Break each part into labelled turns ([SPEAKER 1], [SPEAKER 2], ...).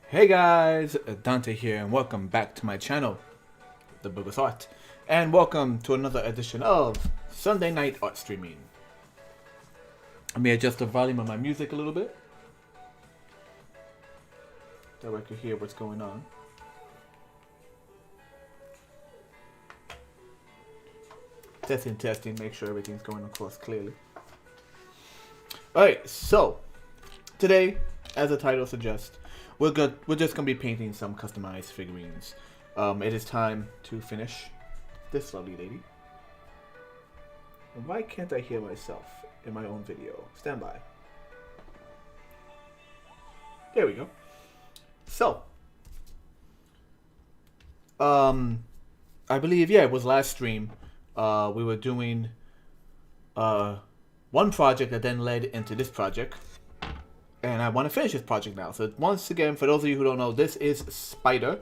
[SPEAKER 1] Hey guys, Dante here, and welcome back to my channel, The Bogus Art, and welcome to another edition of Sunday Night Art Streaming. Let me adjust the volume of my music a little bit, that way I can hear what's going on. Testing, make sure everything's going across clearly. Alright, so today, as the title suggests, we're just gonna be painting some customized figurines. It is time to finish this lovely lady. And why can't I hear myself in my own video? Stand by. There we go. So, I believe, yeah, it was last stream. We were doing one project that then led into this project. And I want to finish this project now. So once again, for those of you who don't know, this is Spider.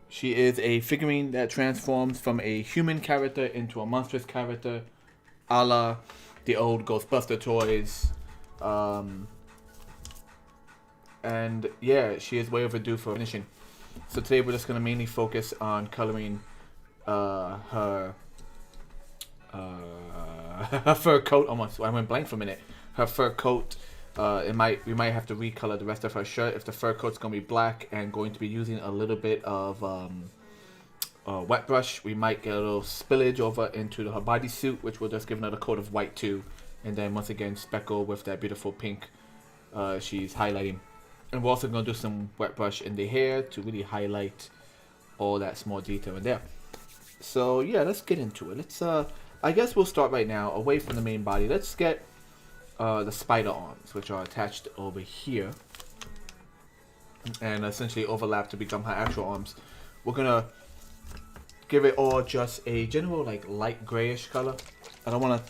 [SPEAKER 1] She is a figurine that transforms from a human character into a monstrous character, a la the old Ghostbuster toys. And yeah, she is way overdue for finishing. So today we're just going to mainly focus on coloring her fur coat. Almost, I went blank for a minute. Her fur coat. We might have to recolor the rest of her shirt if the fur coat's gonna be black and going to be using a little bit of wet brush. We might get a little spillage over into her bodysuit, which will just give another coat of white too, and then once again speckle with that beautiful pink she's highlighting. And we're also gonna do some wet brush in the hair to really highlight all that small detail in there. So yeah, let's get into it. Let's I guess we'll start right now away from the main body. Let's get the spider arms, which are attached over here and essentially overlap to become her actual arms. We're gonna give it all just a general like light grayish color. I don't wanna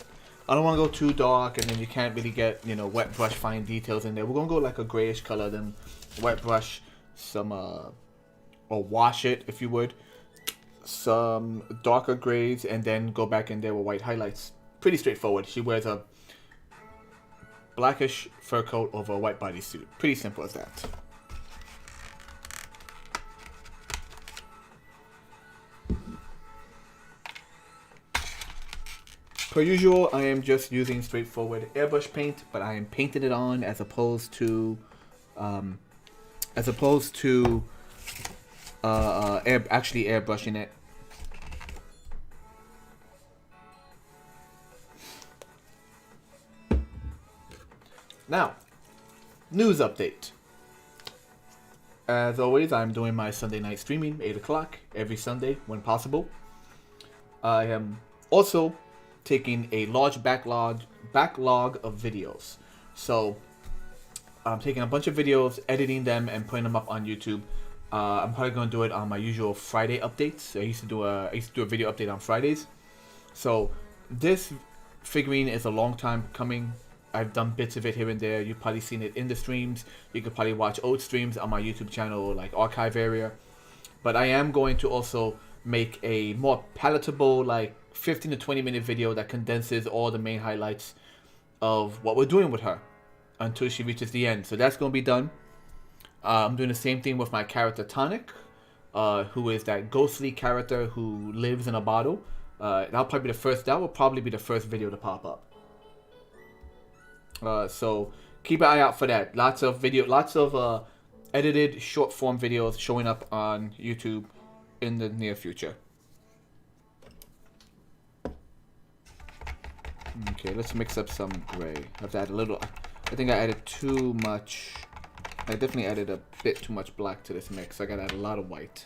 [SPEAKER 1] go too dark and then you can't really get, you know, wet brush fine details in there. We're gonna go like a grayish color, then wet brush some or wash it if you would, some darker grays, and then go back in there with white highlights. Pretty straightforward. She wears a blackish fur coat over a white bodysuit. Pretty simple as that. Per usual, I am just using straightforward airbrush paint, but I am painting it on as opposed to actually airbrushing it. Now, news update. As always, I'm doing my Sunday night streaming, 8 o'clock, every Sunday when possible. I am also taking a large backlog of videos. So, I'm taking a bunch of videos, editing them, and putting them up on YouTube. I'm probably going to do it on my usual Friday updates. I used to do a video update on Fridays. So, this figurine is a long time coming. I've done bits of it here and there. You've probably seen it in the streams. You could probably watch old streams on my YouTube channel, like archive area. But I am going to also make a more palatable, like 15 to 20 minute video that condenses all the main highlights of what we're doing with her until she reaches the end. So that's going to be done. I'm doing the same thing with my character Tonic, who is that ghostly character who lives in a bottle. That will probably be the first video to pop up. So keep an eye out for that. Lots of edited short form videos showing up on YouTube in the near future. Okay, let's mix up some gray. I have to add a little. I think I added too much. I definitely added a bit too much black to this mix. I gotta add a lot of white.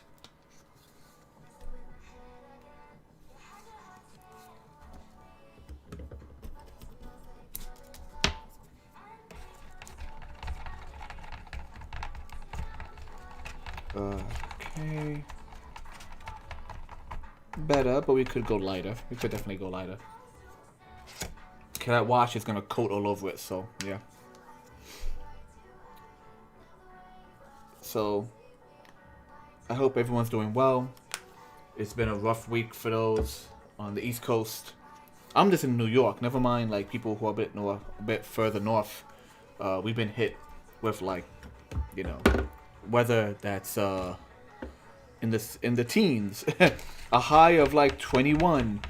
[SPEAKER 1] Okay. Better, but we could go lighter. We could definitely go lighter. Okay, that wash is gonna coat all over it, so yeah. So, I hope everyone's doing well. It's been a rough week for those on the East Coast. I'm just in New York. Never mind, like people who are a bit further north. we've been hit with like, you know, weather that's in the teens, a high of like 21.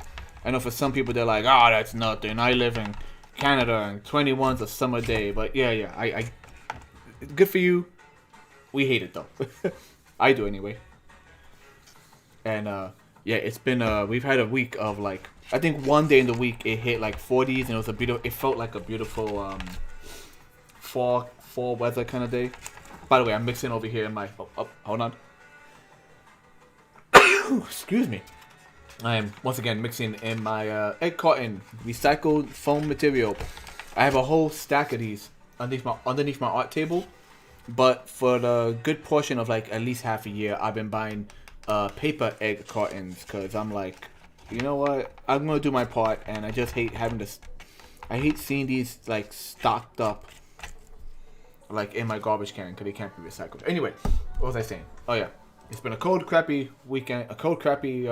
[SPEAKER 1] I know for some people they're like, oh, that's nothing. I live in Canada and 21's a summer day. But yeah, I good for you. We hate it though. I do anyway. And yeah, it's been we've had a week of like, I think one day in the week it hit like 40s and it was a beautiful. It felt like a beautiful fall weather kind of day. By the way, I'm mixing over here in my. Hold on. Excuse me. I am once again mixing in my egg carton recycled foam material. I have a whole stack of these underneath my art table, but for the good portion of like at least half a year, I've been buying paper egg cartons because I'm like, you know what? I'm gonna do my part, and I just hate having to. I hate seeing these like stocked up, like in my garbage can because they can't be recycled. Anyway, what was I saying? Oh yeah. It's been a cold, crappy weekend, a cold, crappy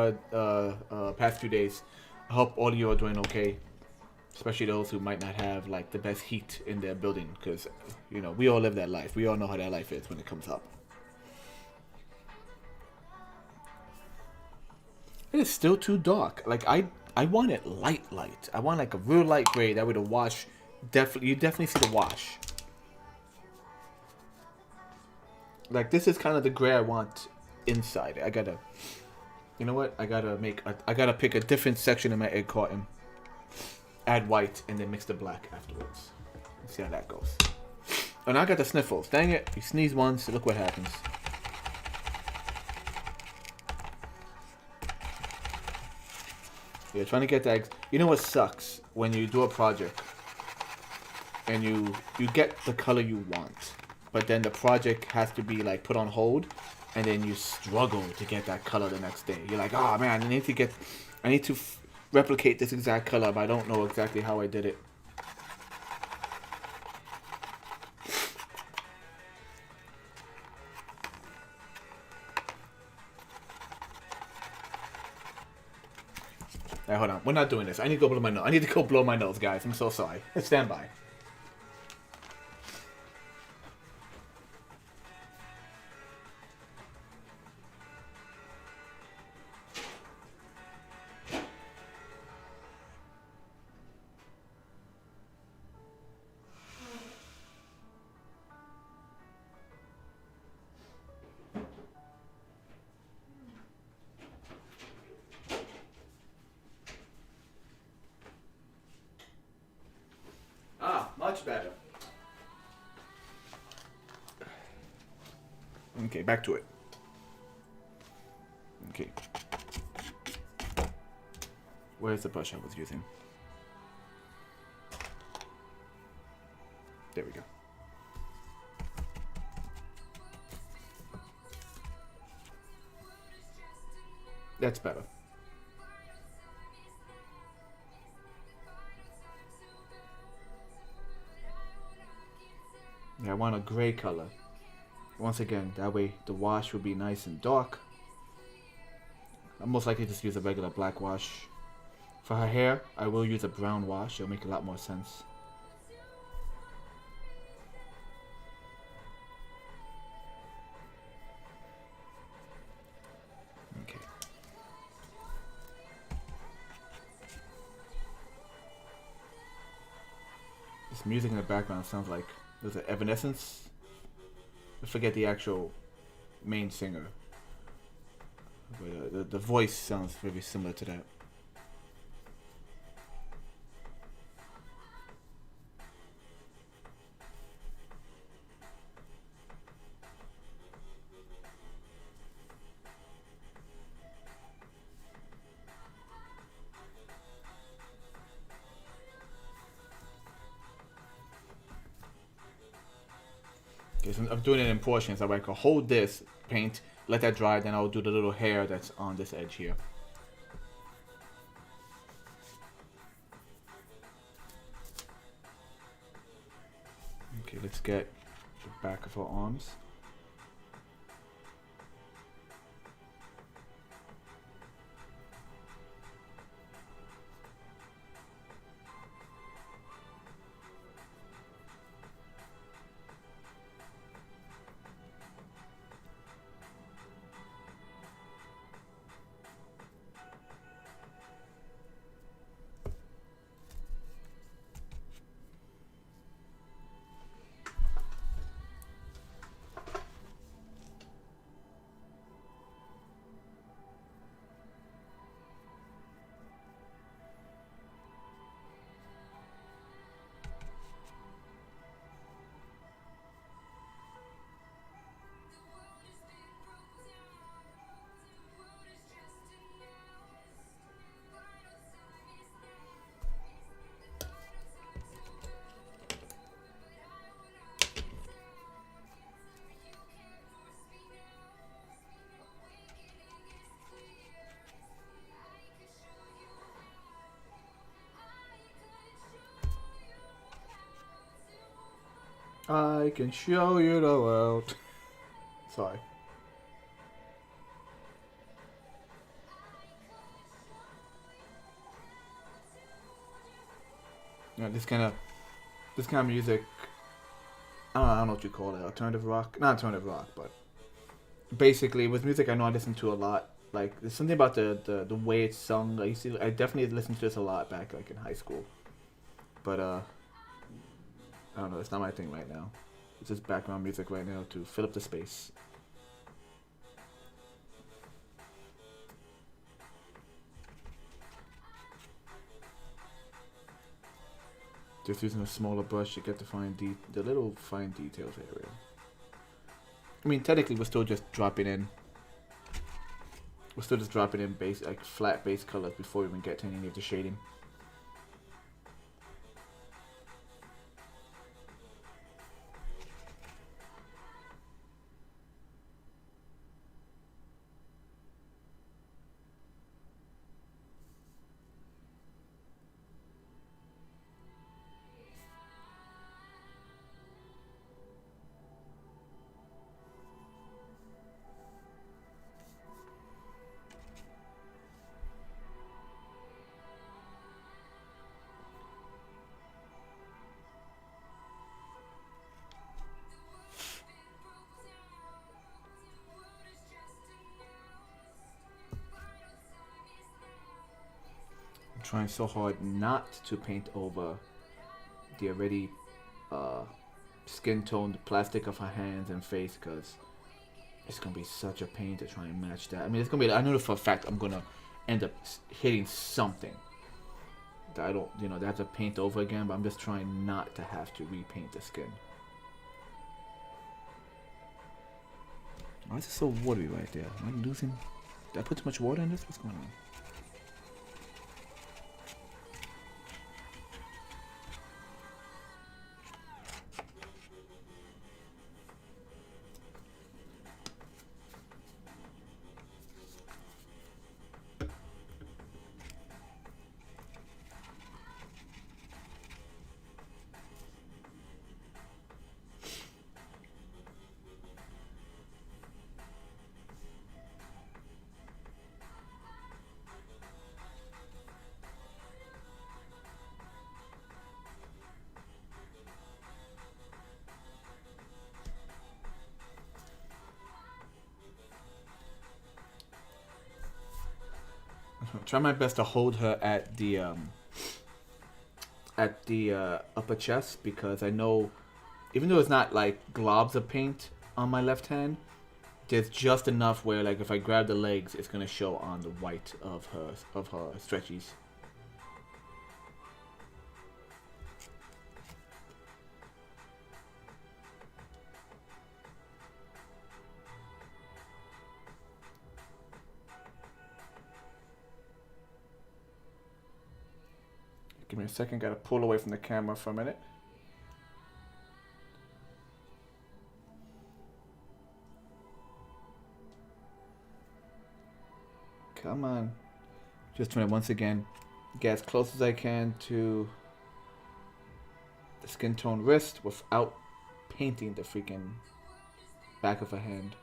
[SPEAKER 1] past few days. I hope all of you are doing okay, especially those who might not have like the best heat in their building, because you know we all live that life. We all know how that life is when it comes up. It is still too dark. Like I want it light. I want like a real light gray. That way the wash you definitely see the wash. Like this is kind of the gray I want inside. I gotta, you know what? I gotta pick a different section of my egg carton, add white, and then mix the black afterwards. Let's see how that goes. And I got the sniffles. Dang it! You sneeze once, look what happens. Yeah, trying to get that. You know what sucks when you do a project and you get the color you want, but then the project has to be like put on hold, and then you struggle to get that color the next day. You're like, oh man, I need to replicate this exact color, but I don't know exactly how I did it. Alright, hold on. We're not doing this. I need to go blow my nose. I need to go blow my nose, guys. I'm so sorry. Stand by. Much better. Okay, back to it. Okay. Where's the brush I was using? There we go. That's better. Yeah, I want a gray color. Once again, that way the wash will be nice and dark. I'm most likely just use a regular black wash. For her hair, I will use a brown wash. It'll make a lot more sense. Okay. This music in the background sounds like there's an Evanescence. I forget the actual main singer. But the voice sounds very similar to that. Okay, so I'm doing it in portions. I can hold this paint, let that dry, then I'll do the little hair that's on this edge here. Okay, let's get the back of her arms. I can show you the world. Sorry. Yeah, this kind of music. I don't know what you call it. Alternative rock, not alternative rock, but basically with music I know I listen to a lot. Like there's something about the way it's sung. I definitely listened to this a lot back like in high school. But I don't know. It's not my thing right now. It's just background music right now to fill up the space. Just using a smaller brush, you get to find the little fine details area. I mean, technically, we're still just dropping in. We're still just dropping in base, like flat base colors before we even get to any of the shading. I'm trying so hard not to paint over the already uh, skin toned plastic of her hands and face because it's gonna be such a pain to try and match that. I mean, it's gonna be. I know for a fact I'm gonna end up hitting something that I don't, that I have to paint over again. But I'm just trying not to have to repaint the skin. Why is it so watery right there? Am I losing? Did I put too much water in this? What's going on? Try my best to hold her at the upper chest because I know, even though it's not like globs of paint on my left hand, there's just enough where like if I grab the legs, it's gonna show on the white of her stretchies. Give me a second. Gotta pull away from the camera for a minute. Come on. Just trying to once again get as close as I can to the skin tone wrist without painting the freaking back of her hand.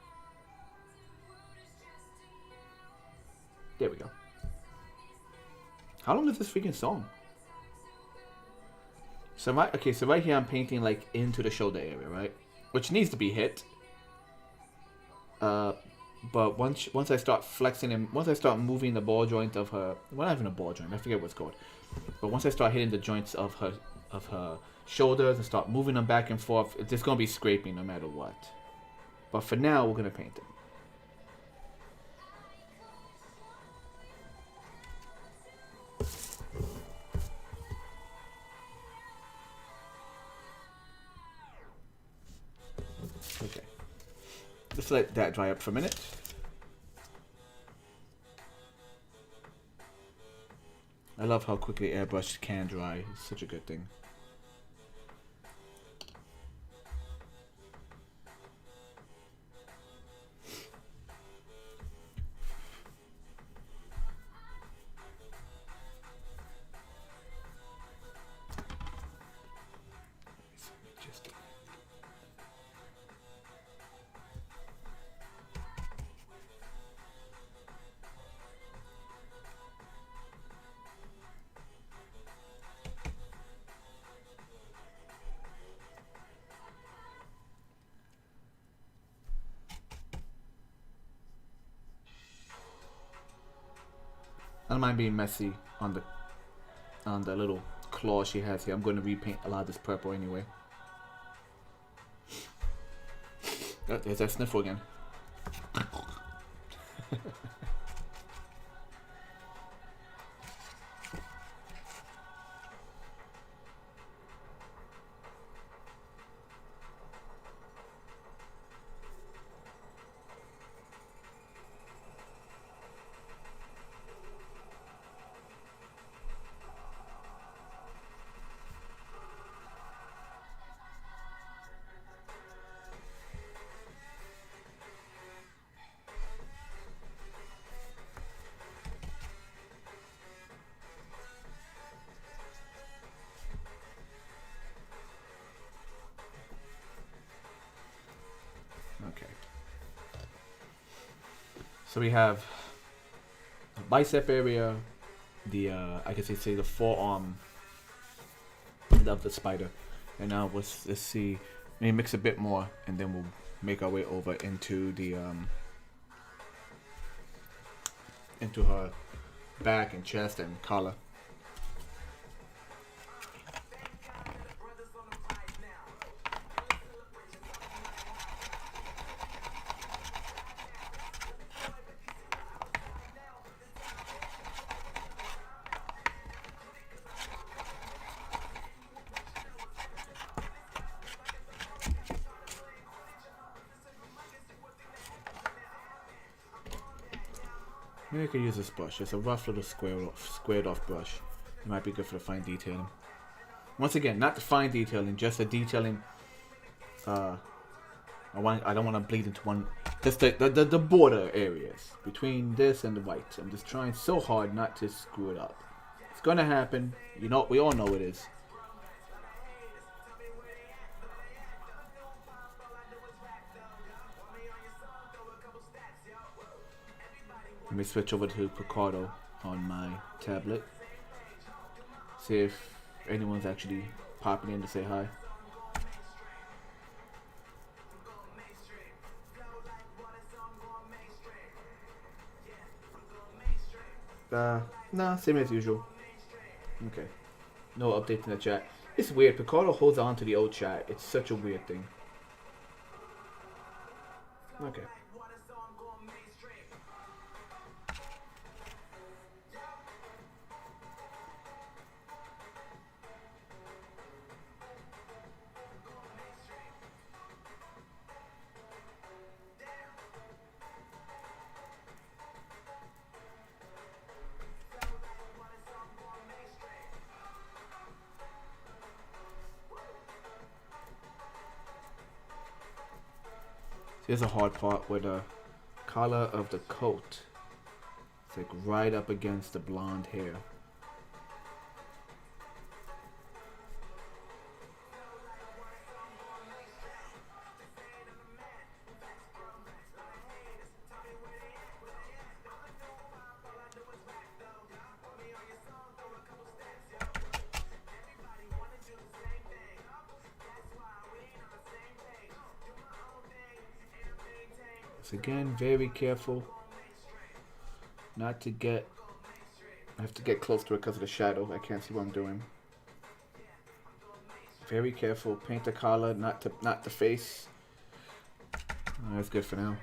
[SPEAKER 1] There we go. How long is this freaking song? So right here I'm painting like into the shoulder area, right? Which needs to be hit. But once I start flexing and once I start moving the ball joint of her, well, not even a ball joint, I forget what's called. But once I start hitting the joints of her shoulders and start moving them back and forth, it's just gonna be scraping no matter what. But for now, we're gonna paint it. Okay. Just let that dry up for a minute. I love how quickly airbrush can dry. It's such a good thing. don't mind being messy on the little claw she has here. I'm going to repaint a lot of this purple anyway. Oh, there's that sniffle again. Okay. So we have the bicep area, the I guess you say the forearm of the spider, and now let's see. Let me mix a bit more, and then we'll make our way over into the into her back and chest and collar. Maybe I could use this brush. It's a rough little squared off brush. It might be good for the fine detailing. Once again, not the fine detailing, just the detailing. I don't want to bleed into one. Just the border areas between this and the white. I'm just trying so hard not to screw it up. It's gonna happen. You know, we all know it is. Let me switch over to Picardo on my tablet. See if anyone's actually popping in to say hi. Nah, same as usual. Okay. No updates in the chat. It's weird. Picardo holds on to the old chat. It's such a weird thing. Okay. Here's a hard part where the collar of the coat is like right up against the blonde hair. Again, very careful not to get. I have to get close to it because of the shadow. I can't see what I'm doing. Very careful. Paint the collar, not the face. Oh, that's good for now.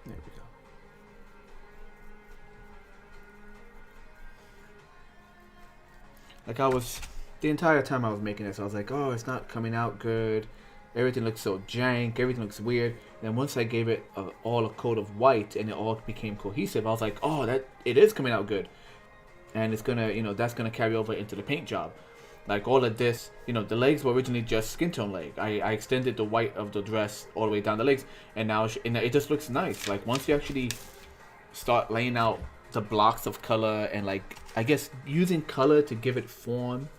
[SPEAKER 1] There we go. Like the entire time I was making this, I was like, oh, it's not coming out good. Everything looks so jank. Everything looks weird. And then once I gave it all a coat of white and it all became cohesive, I was like, oh, that it is coming out good. And it's gonna, that's gonna carry over into the paint job. Like all of this, the legs were originally just skin tone leg. I extended the white of the dress all the way down the legs, and now it just looks nice. Like once you actually start laying out the blocks of color and like I guess using color to give it form.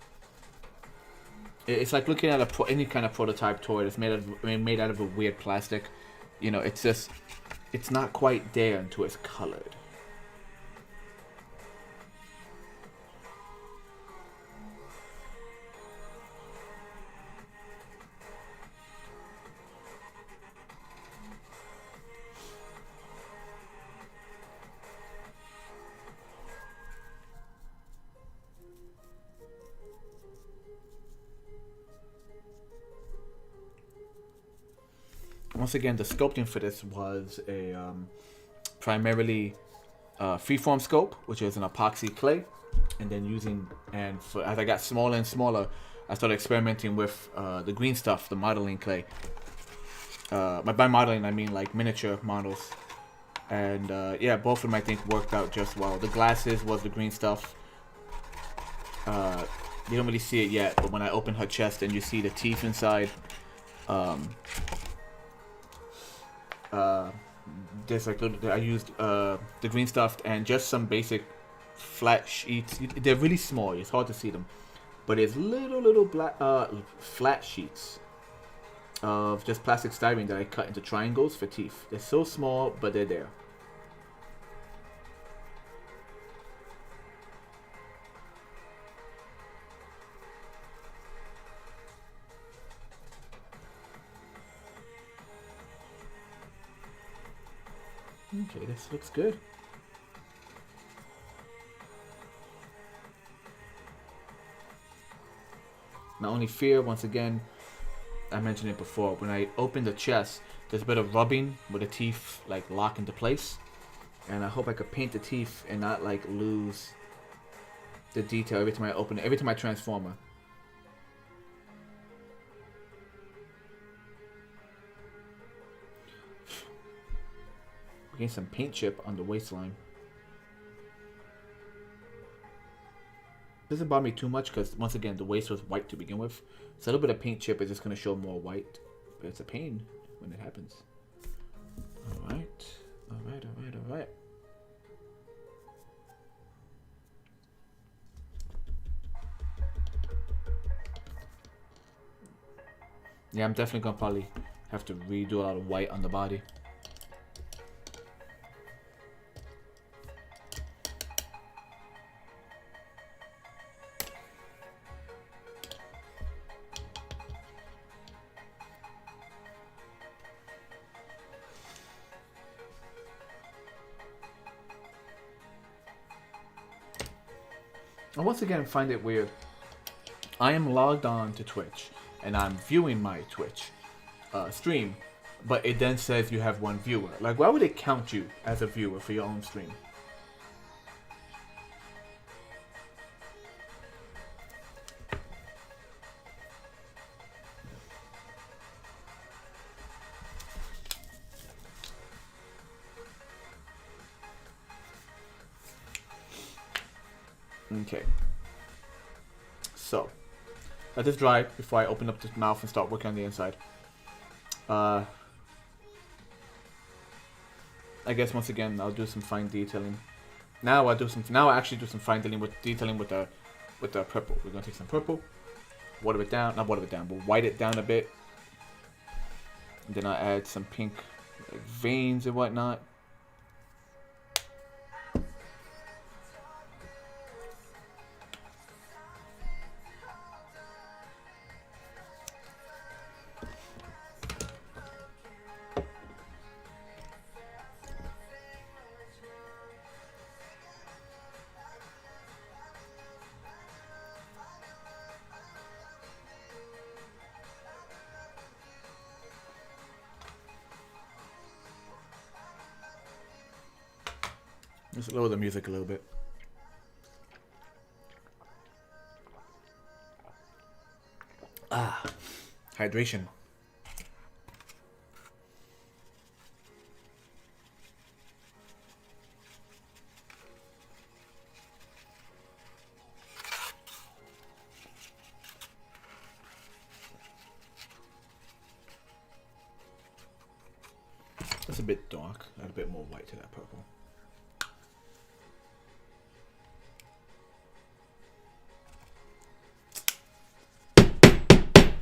[SPEAKER 1] It's like looking at any kind of prototype toy that's made out of a weird plastic. It's not quite there until it's colored. Once again, the sculpting for this was a primarily freeform sculpt, which is an epoxy clay, and then as I got smaller and smaller, I started experimenting with the green stuff, the modeling clay. By modeling, I mean like miniature models, and yeah, both of them I think worked out just well. The glasses was the green stuff. You don't really see it yet, but when I open her chest and you see the teeth inside. There's like I used the green stuff and just some basic flat sheets. They're really small. It's hard to see them, but it's little black flat sheets of just plastic styrene that I cut into triangles for teeth. They're so small, but they're there. Okay, this looks good. My only fear, once again, I mentioned it before, when I open the chest, there's a bit of rubbing where the teeth like lock into place. And I hope I could paint the teeth and not like lose the detail every time I open it, every time I transform her. Getting some paint chip on the waistline. Doesn't bother me too much because once again the waist was white to begin with, so a little bit of paint chip is just going to show more white, but it's a pain when it happens. All right. Yeah, I'm definitely gonna probably have to redo a lot of white on the body. I once again find it weird. I am logged on to Twitch and I'm viewing my Twitch stream, but it then says you have one viewer. Like, why would it count you as a viewer for your own stream? Okay. So, let this dry before I open up the mouth and start working on the inside. I guess once again I'll do some fine detailing. Now I actually do some fine detailing with the purple. We're gonna take some purple, water it down, not water it down, but white it down a bit. And then I add some pink like veins and whatnot. Just lower the music a little bit. Hydration. It's a bit dark. Add a bit more white to that purple.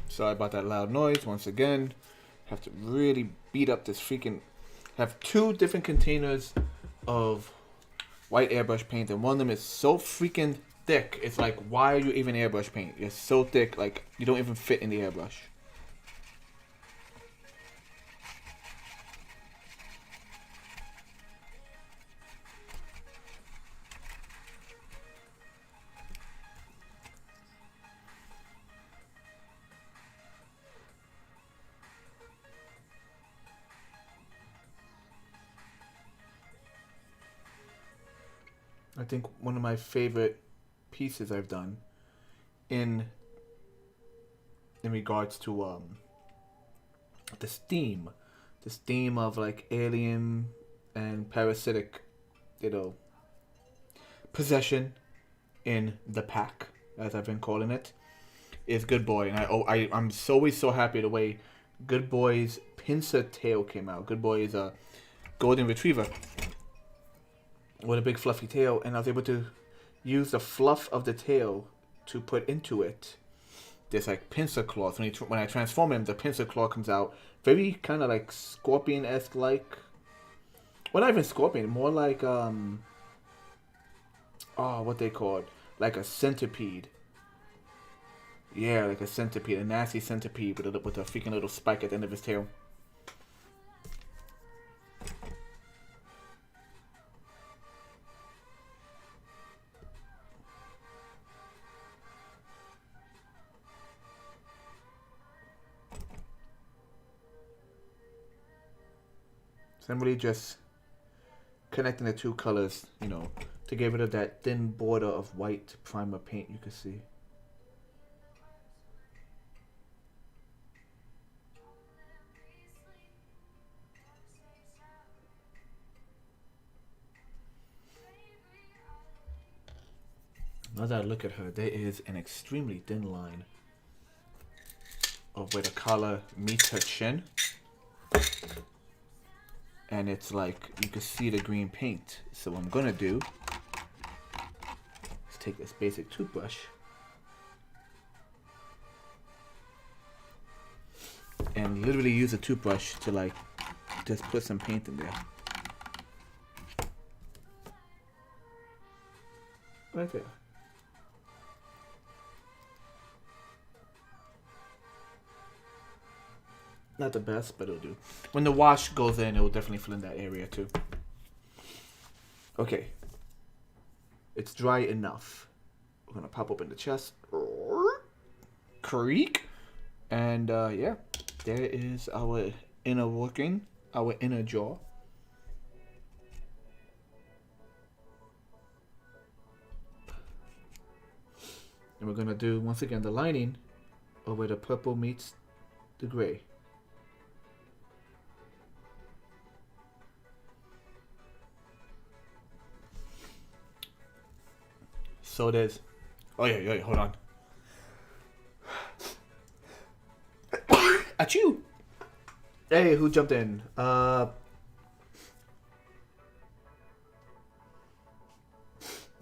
[SPEAKER 1] Sorry about that loud noise. Once again, have to really beat up this freaking. Have 2 different containers of white airbrush paint, and one of them is so freaking thick. It's like, why are you even airbrush paint? It's so thick, like you don't even fit in the airbrush. I think one of my favorite pieces I've done in regards to this theme of like alien and parasitic, possession in the pack, as I've been calling it, is Good Boy. And I'm always so happy the way Good Boy's pincer tail came out. Good Boy is a golden retriever with a big fluffy tail, and I was able to use the fluff of the tail to put into it this like pincer claw. So when I transform him, the pincer claw comes out very kind of like scorpion-esque, like, well, not even scorpion, more like what they called, like a centipede. Yeah, like a centipede, a nasty centipede with a freaking little spike at the end of his tail. So I'm really just connecting the 2 colors, to get rid of that thin border of white primer paint you can see. Now that I look at her, there is an extremely thin line of where the collar meets her chin. And it's like, you can see the green paint. So what I'm going to do is take this basic toothbrush and literally use a toothbrush to like, just put some paint in there. Right there. Not the best, but it'll do. When the wash goes in, it will definitely fill in that area too. Okay. It's dry enough. We're going to pop open the chest. Creak. And yeah, there is our inner working, our inner jaw. And we're going to do, once again, the lining of where the purple meets the gray. So there's, oh yeah, hold on. Achoo! Hey, who jumped in? Oh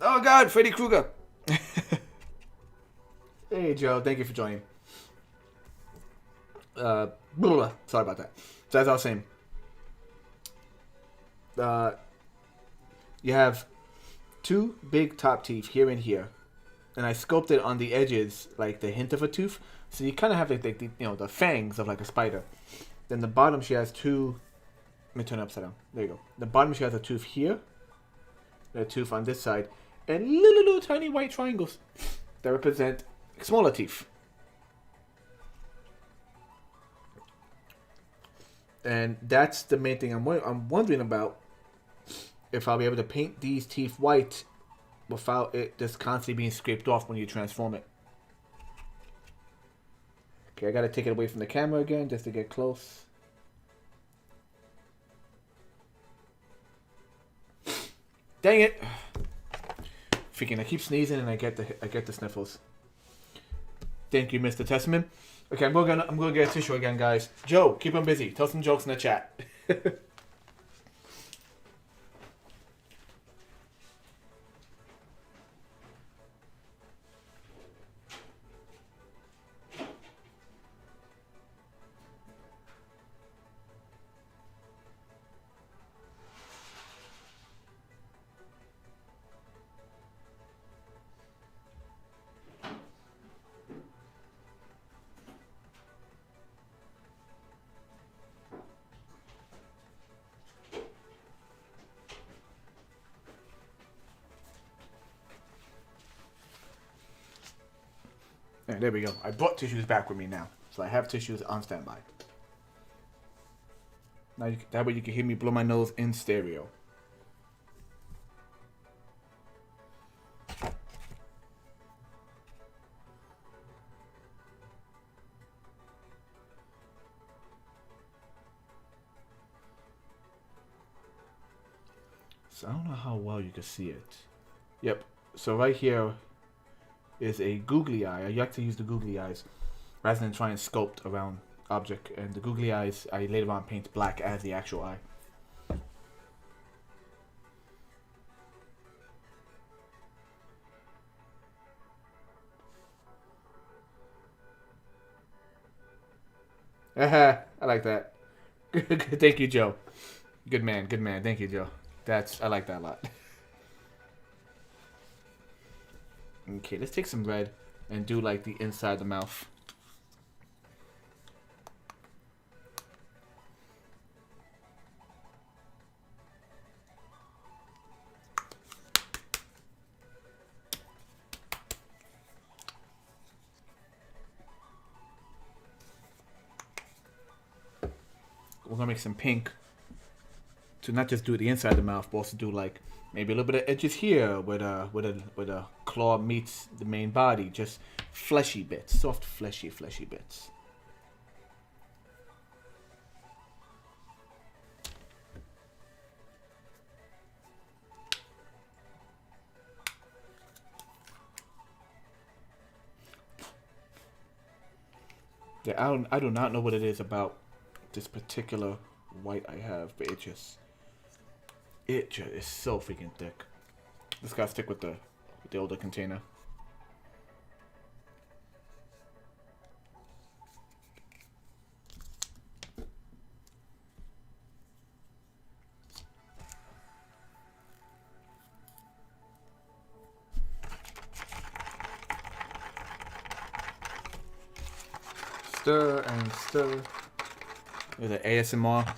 [SPEAKER 1] God, Freddy Krueger. Hey Joe, thank you for joining. Sorry about that. So as I was saying, you have 2 big top teeth here and here, and I sculpted on the edges like the hint of a tooth, so you kind of have like the fangs of like a spider. Then the bottom, she has 2. Let me turn it upside down. There you go. The bottom, she has a tooth here, and a tooth on this side, and little tiny white triangles that represent smaller teeth. And that's the main thing I'm wondering about. If I'll be able to paint these teeth white without it just constantly being scraped off when you transform it. Okay, I gotta take it away from the camera again just to get close. Dang it! Freaking, I keep sneezing and I get the sniffles. Thank you, Mr. Testament. Okay, I'm gonna get a tissue again, guys. Joe, keep him busy. Tell some jokes in the chat. There we go. I brought tissues back with me now. So I have tissues on standby. Now that way you can hear me blow my nose in stereo. So I don't know how well you can see it. Yep. So right here is a googly eye. I like to use the googly eyes rather than try and sculpt around object. And the googly eyes, I later on paint black as the actual eye. I like that. Thank you, Joe. Good man, good man. Thank you, Joe. I like that a lot. Okay, let's take some red and do like the inside of the mouth. We're gonna make some pink to not just do the inside of the mouth, but also do like maybe a little bit of edges here where the claw meets the main body. Just fleshy bits, soft, fleshy bits. Yeah, I do not know what it is about this particular white I have, but it just is so freaking thick. This gotta stick with the older container. Stir and stir. There's an ASMR.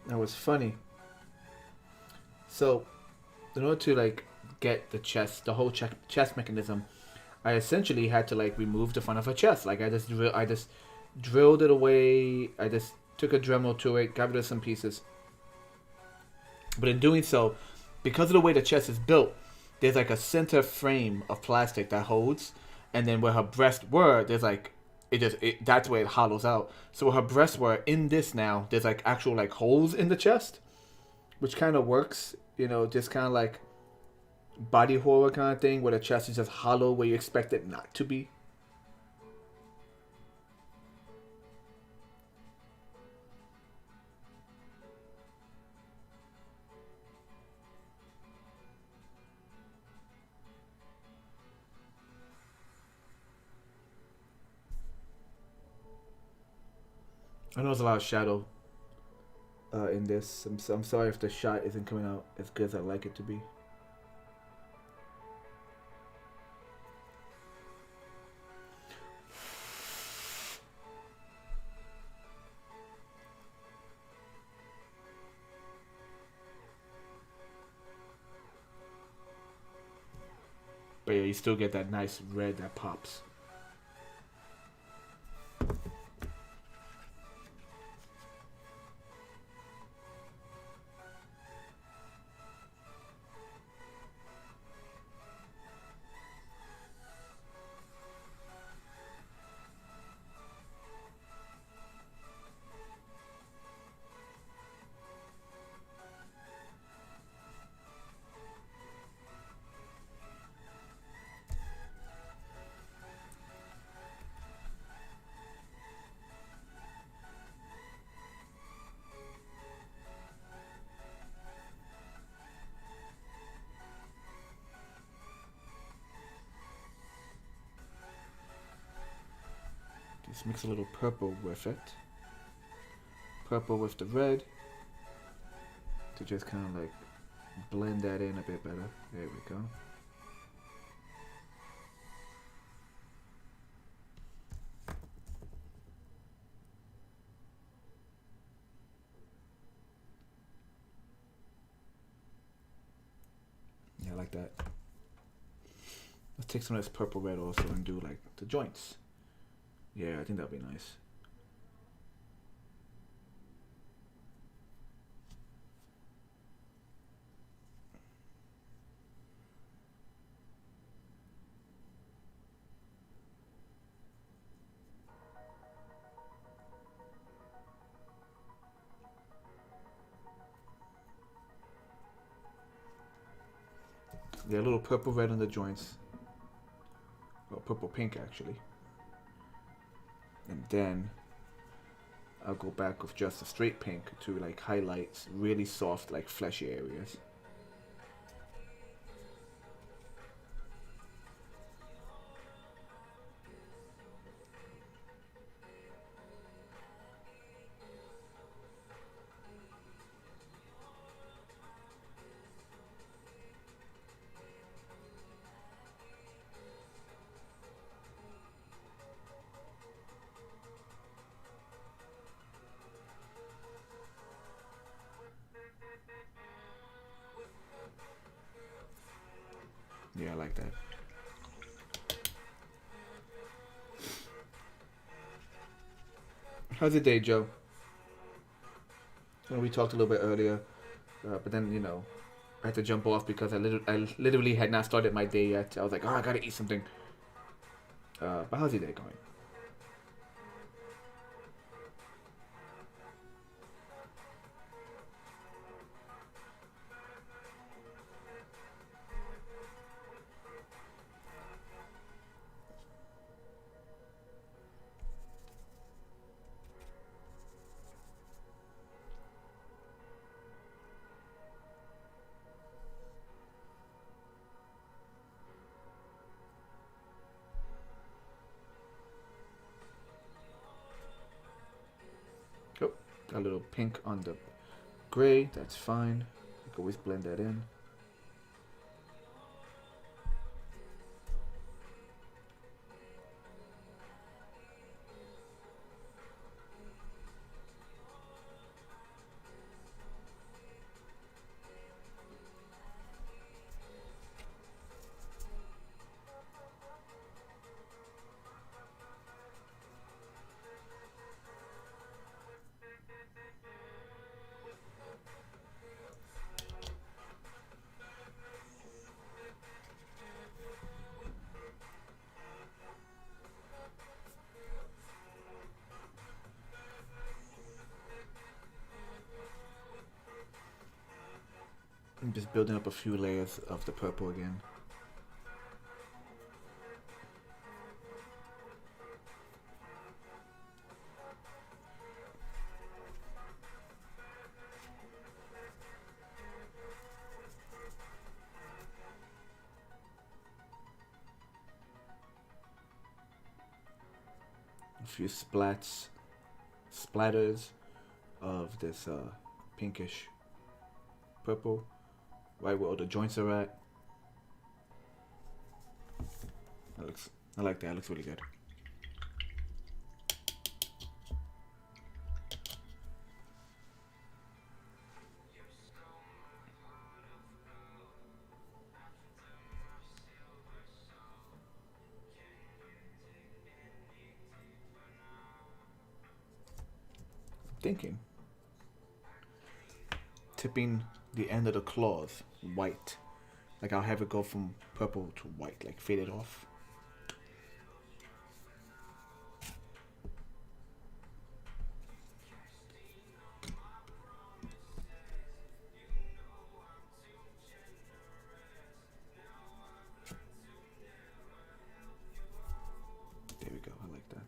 [SPEAKER 1] That was funny. So, in order to like get the whole chest mechanism, I essentially had to like remove the front of her chest. Like I just drilled it away. I just took a Dremel to it, got rid of some pieces. But in doing so, because of the way the chest is built, there's like a center frame of plastic that holds, and then where her breasts were, there's like that's where it hollows out. So where her breasts were in this now, there's like actual like holes in the chest, which kind of works, just kind of like body horror kind of thing where the chest is just hollow where you expect it not to be. I know there's a lot of shadow in this. I'm sorry if the shot isn't coming out as good as I'd like it to be. But yeah, you still get that nice red that pops. Let's mix a little purple with it. Purple with the red to just kind of like blend that in a bit better. There we go. Yeah, I like that. Let's take some of this purple red also and do like the joints. Yeah, I think that'll be nice. Yeah, a little purple red on the joints. Or purple pink actually. And then I'll go back with just a straight pink to like highlight really soft, like fleshy areas. Yeah, I like that. How's your day, Joe? We talked a little bit earlier, but then I had to jump off because I literally had not started my day yet. I was like, oh, I gotta eat something. But how's your day going? Oh, got a little pink on the gray. That's fine. You can always blend that in. I'm just building up a few layers of the purple again. A few splatters of this pinkish purple, right where all the joints are at. I like that. It looks really good. I'm thinking tipping the end of the claws white. Like I'll have it go from purple to white, like fade it off. There we go. I like that.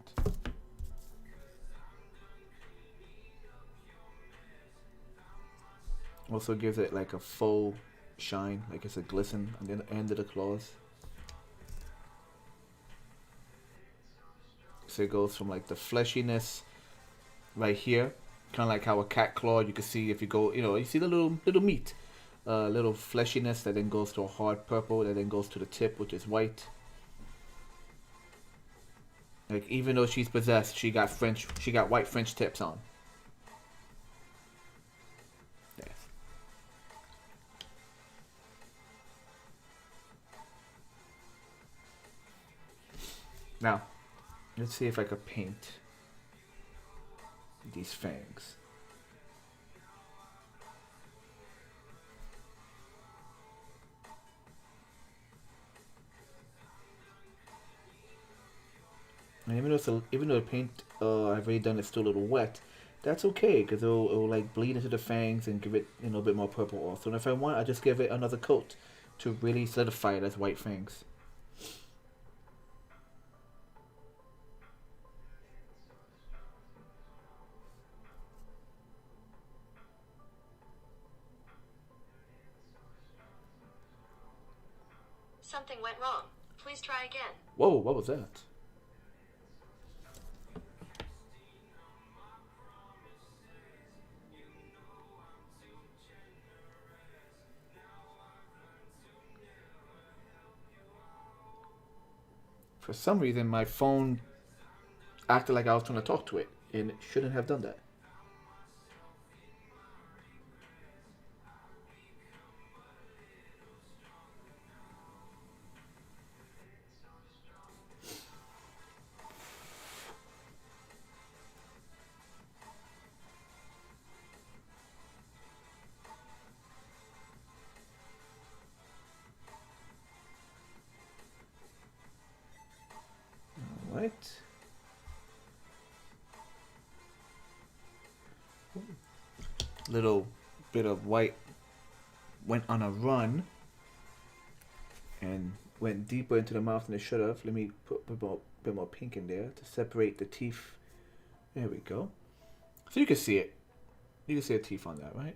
[SPEAKER 1] Also gives it like a faux shine, like it's a glisten on the end of the claws. So it goes from like the fleshiness right here, kind of like how a cat claw, you can see if you go, you see the little meat, little fleshiness that then goes to a hard purple, that then goes to the tip, which is white. Like, even though she's possessed, she got white French tips on. Yes. Now, let's see if I could paint these fangs. And even though the paint I've already done is still a little wet, that's okay because it'll like bleed into the fangs and give it a bit more purple also. And if I want, I just give it another coat to really solidify it as white fangs.
[SPEAKER 2] Something went wrong. Please try again.
[SPEAKER 1] Whoa, what was that? For some reason, my phone acted like I was trying to talk to it, and it shouldn't have done that. Alright. Little bit of white went on a run and went deeper into the mouth than it should have. Let me put a bit more pink in there to separate the teeth. There we go. So you can see it. You can see a teeth on that, right?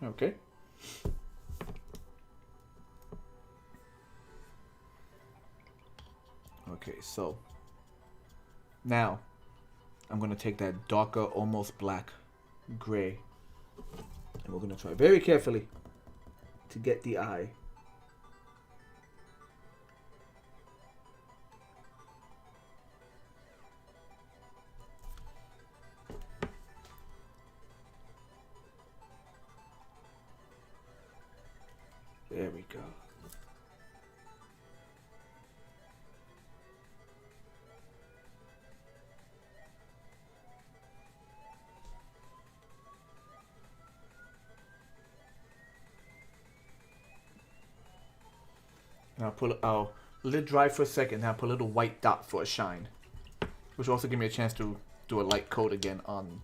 [SPEAKER 1] Okay. Okay, so now I'm going to take that darker, almost black gray, and we're going to try very carefully to get the eye. There we go. Now I'll let it dry for a second. Now put a little white dot for a shine, which will also give me a chance to do a light coat again on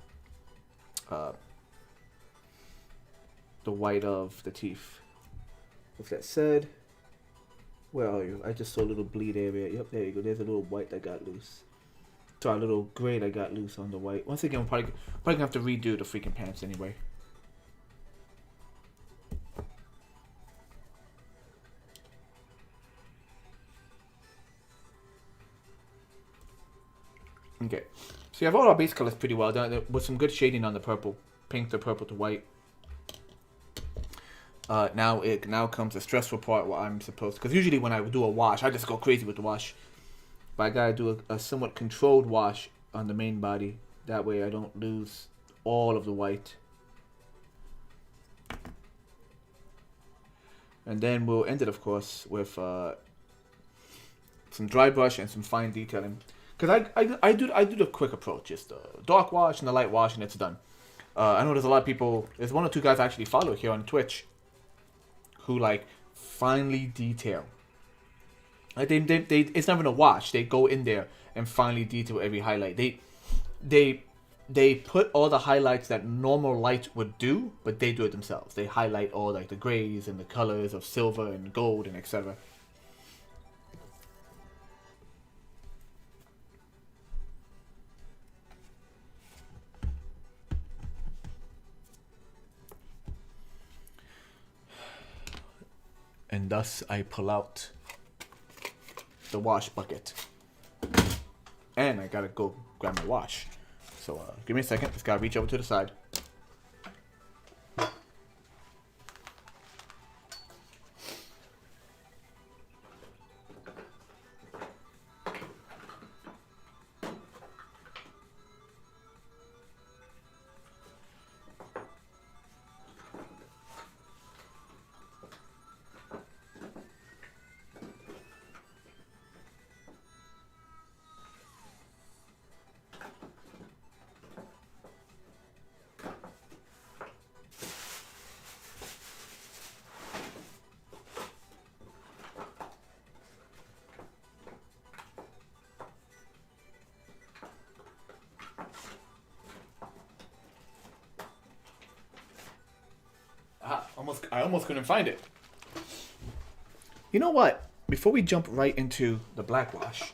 [SPEAKER 1] the white of the teeth. With that said, where are you? I just saw a little bleed area. Yep, there you go. There's a little white that got loose. Sorry, a little gray that got loose on the white. Once again, I'm probably gonna have to redo the freaking pants anyway. Okay, so you have all our base colors pretty well done with some good shading on the purple, pink to purple to white. Now comes the stressful part where I'm supposed to, because usually when I do a wash, I just go crazy with the wash. But I gotta do a somewhat controlled wash on the main body. That way I don't lose all of the white. And then we'll end it, of course, with some dry brush and some fine detailing. Because I do the quick approach, just the dark wash and the light wash, and it's done. I know there's a lot of people. There's one or two guys I actually follow here on Twitch who like finely detail. Like they it's not even a wash. They go in there and finely detail every highlight. They put all the highlights that normal light would do, but they do it themselves. They highlight all like the grays and the colors of silver and gold and etc. And thus I pull out the wash bucket. And I gotta go grab my wash. So give me a second. Just gotta reach over to the side. I almost couldn't find it. You know what? Before we jump right into the black wash,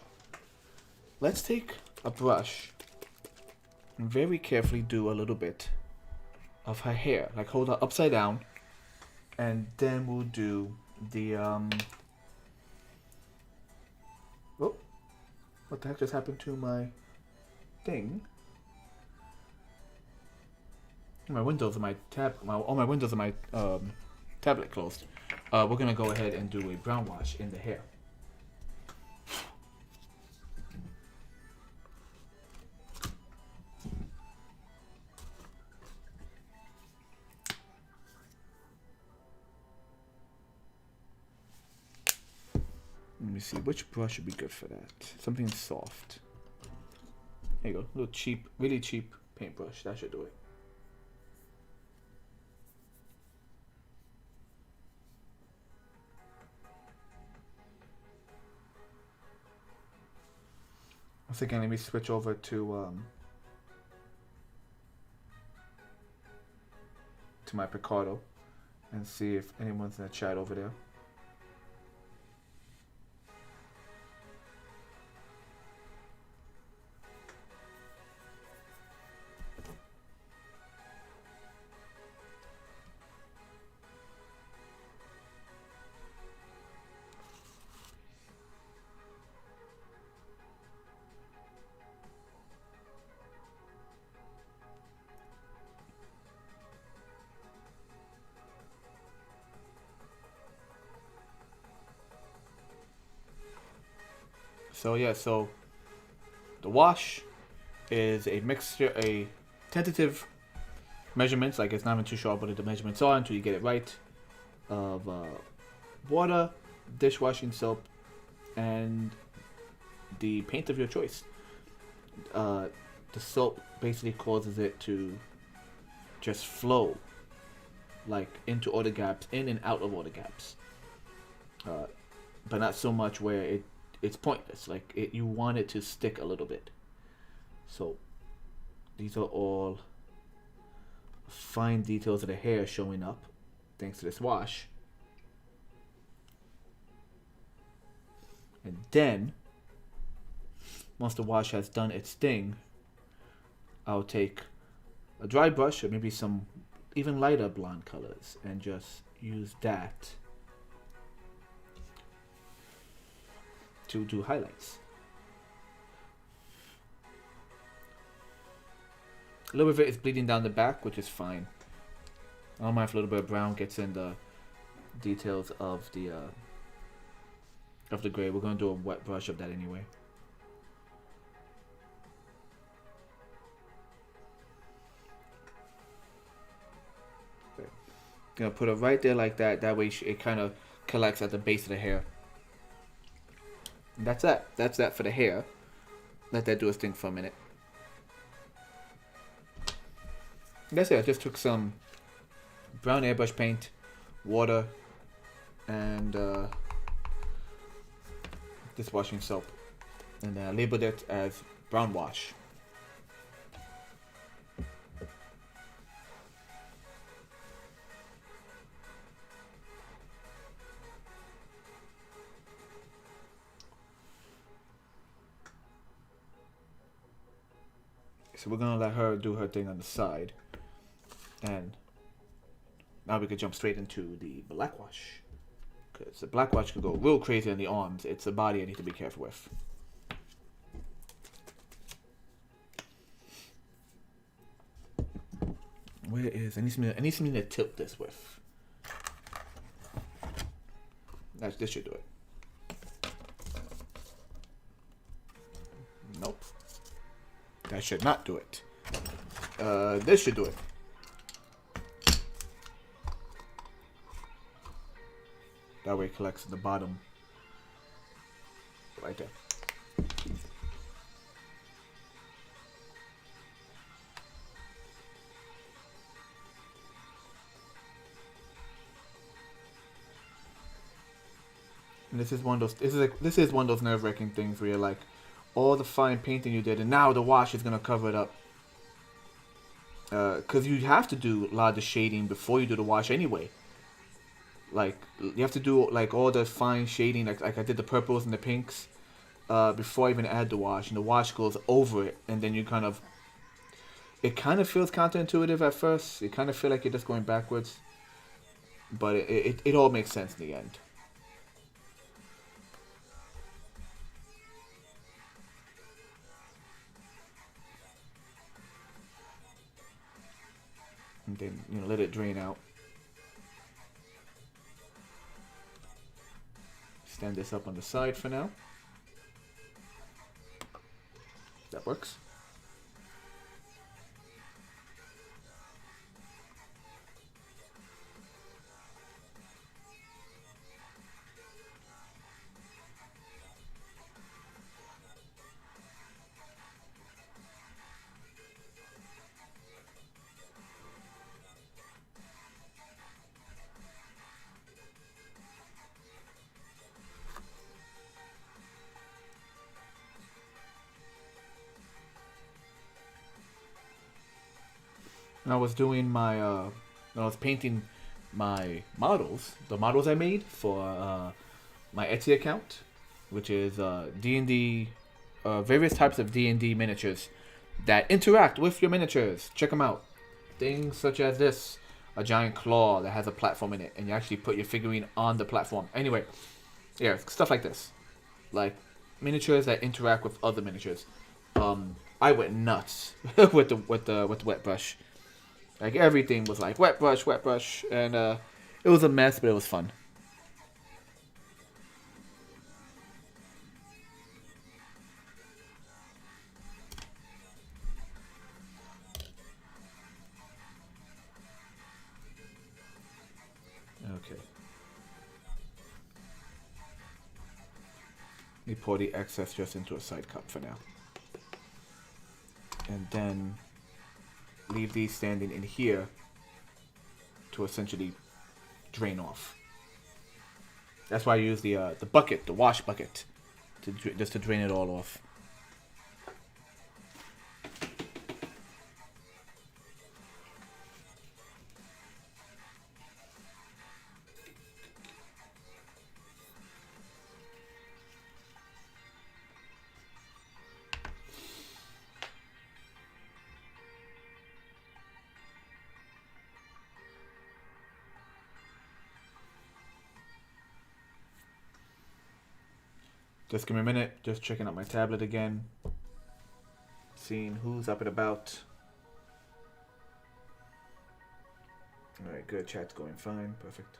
[SPEAKER 1] let's take a brush and very carefully do a little bit of her hair. Like hold her upside down, and then we'll do the Oh, what the heck just happened to my thing? My windows of my all my windows of my tablet closed. We're gonna go ahead and do a brown wash in the hair. Let me see, which brush would be good for that? Something soft. There you go, a little cheap, really cheap paintbrush. That should do it. Once again, let me switch over to my Picardo and see if anyone's in the chat over there. So yeah, so the wash is a mixture, a tentative measurements, like it's not even too sure what the measurements are until you get it right, of water, dishwashing soap, and the paint of your choice. The soap basically causes it to just flow, like into all the gaps, in and out of all the gaps, but not so much where it's pointless. Like you want it to stick a little bit. So these are all fine details of the hair showing up thanks to this wash. And then once the wash has done its thing, I'll take a dry brush or maybe some even lighter blonde colors and just use that to do highlights. A little bit of it is bleeding down the back, which is fine. I don't mind if a little bit of brown gets in the details of the gray. We're gonna do a wet brush of that anyway. Okay. Gonna put it right there like that. That way it kind of collects at the base of the hair. And that's that. That's that for the hair. Let that do its thing for a minute. That's it. I just took some brown airbrush paint, water, and dishwashing soap, and I labeled it as brown wash. So we're gonna let her do her thing on the side, and now we can jump straight into the black wash. Because the black watch could go real crazy on the arms. It's the body I need to be careful with. Where is... I need something to tilt this with. This should do it. Nope. That should not do it. This should do it. That way it collects the bottom. Right there. And this is one of those. This is one of those nerve-wracking things where you're like, all the fine painting you did, and now the wash is gonna cover it up. Because you have to do a lot of the shading before you do the wash anyway. Like you have to do like all the fine shading, like I did the purples and the pinks, before I even add the wash, and the wash goes over it, and then you kind of. It kind of feels counterintuitive at first. You kind of feel like you're just going backwards, but it all makes sense in the end. And then, you know, let it drain out. Stand this up on the side for now. That works. And I was doing my, when I was painting my models, the models I made for my Etsy account, which is D&D, various types of D&D miniatures that interact with your miniatures. Check them out. Things such as this, a giant claw that has a platform in it, and you actually put your figurine on the platform. Anyway, yeah, stuff like this, like miniatures that interact with other miniatures. I went nuts with the wet brush. Like everything was like wet brush, and it was a mess, but it was fun. Okay. Let me pour the excess just into a side cup for now. And then leave these standing in here to essentially drain off. That's why I use the bucket, the wash bucket, just to drain it all off. Just give me a minute, just checking out my tablet again. Seeing who's up and about. Alright, good, chat's going fine, perfect.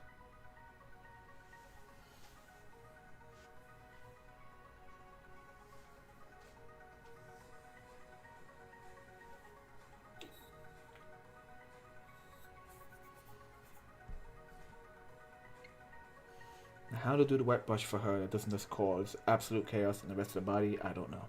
[SPEAKER 1] How to do the wet brush for her that doesn't just cause absolute chaos in the rest of the body, I don't know.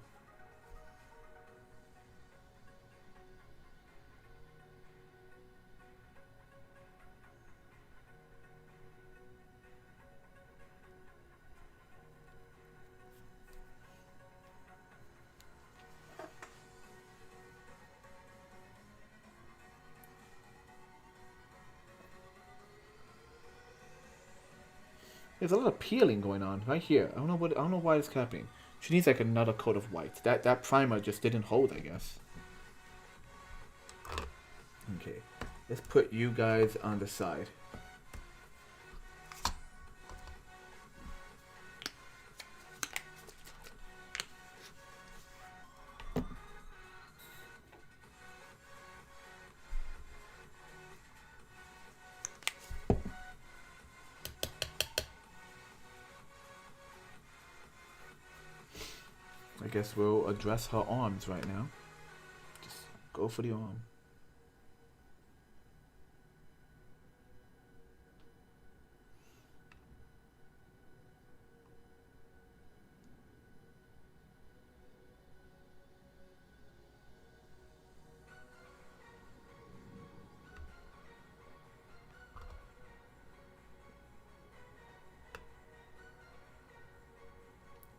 [SPEAKER 1] There's a lot of peeling going on right here. I don't know why it's happening. She needs like another coat of white. That primer just didn't hold, I guess. Okay, let's put you guys on the side. I guess we'll address her arms right now. Just go for the arm.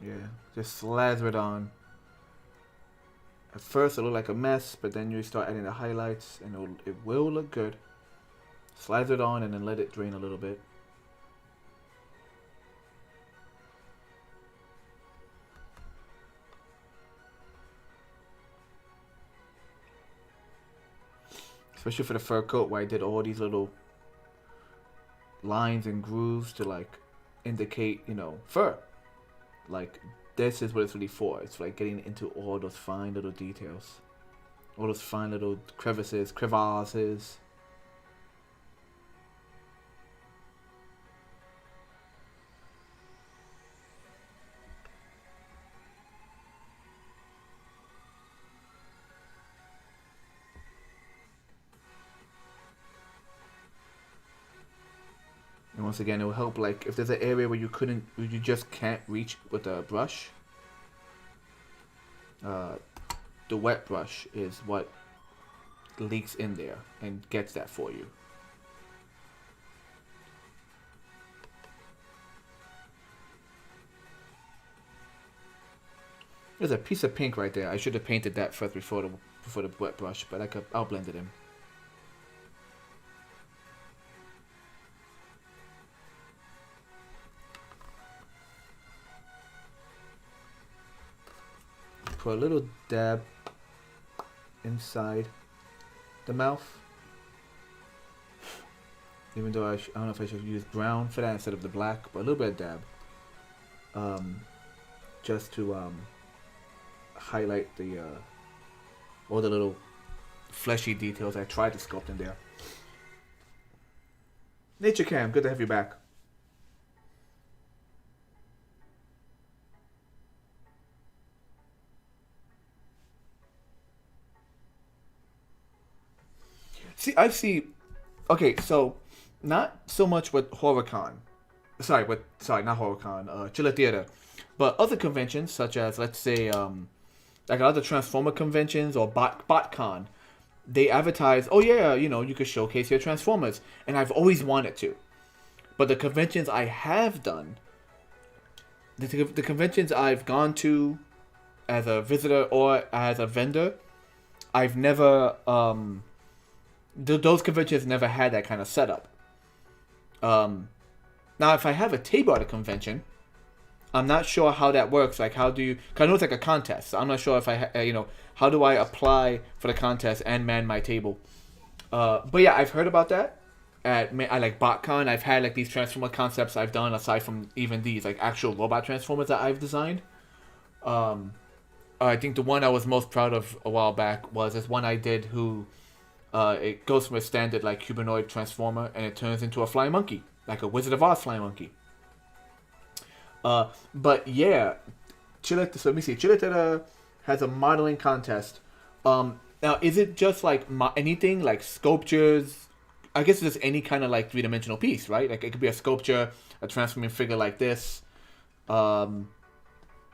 [SPEAKER 1] Yeah, just slather it on. At first it looked like a mess, but then you start adding the highlights and it will look good. Slather it on and then let it drain a little bit. Especially for the fur coat where I did all these little lines and grooves to like indicate, you know, fur. Like, this is what it's really for. It's like getting into all those fine little details. All those fine little crevices, crevasses. And once again, it will help, like, if there's an area where you just can't reach with a brush, the wet brush is what leaks in there and gets that for you. There's a piece of pink right there. I should have painted that first before the wet brush, but I'll blend it in. Put a little dab inside the mouth. Even though I don't know if I should use brown for that instead of the black, but a little bit of dab. Just to highlight the all the little fleshy details I tried to sculpt in there. Nature Cam, good to have you back. See, okay, so not so much with HorrorCon. Sorry, not HorrorCon, Chiller Theater. But other conventions, such as, let's say, like other Transformer conventions or BotCon, they advertise, oh yeah, you know, you could showcase your Transformers. And I've always wanted to. But the conventions I have done, the conventions I've gone to as a visitor or as a vendor, I've never, those conventions never had that kind of setup. Now, if I have a table at a convention, I'm not sure how that works. Like, how do you? Cause I know it's like a contest. So I'm not sure if how do I apply for the contest and man my table? But yeah, I've heard about that. I like BotCon. I've had like these Transformer concepts I've done aside from even these like actual robot Transformers that I've designed. I think the one I was most proud of a while back was this one I did who. It goes from a standard like humanoid transformer and it turns into a flying monkey, like a Wizard of Oz flying monkey. But yeah, Chiller Theater has a modeling contest. Now is it just like anything like sculptures? I guess it's just any kind of like three-dimensional piece, right? Like it could be a sculpture, a transforming figure like this. I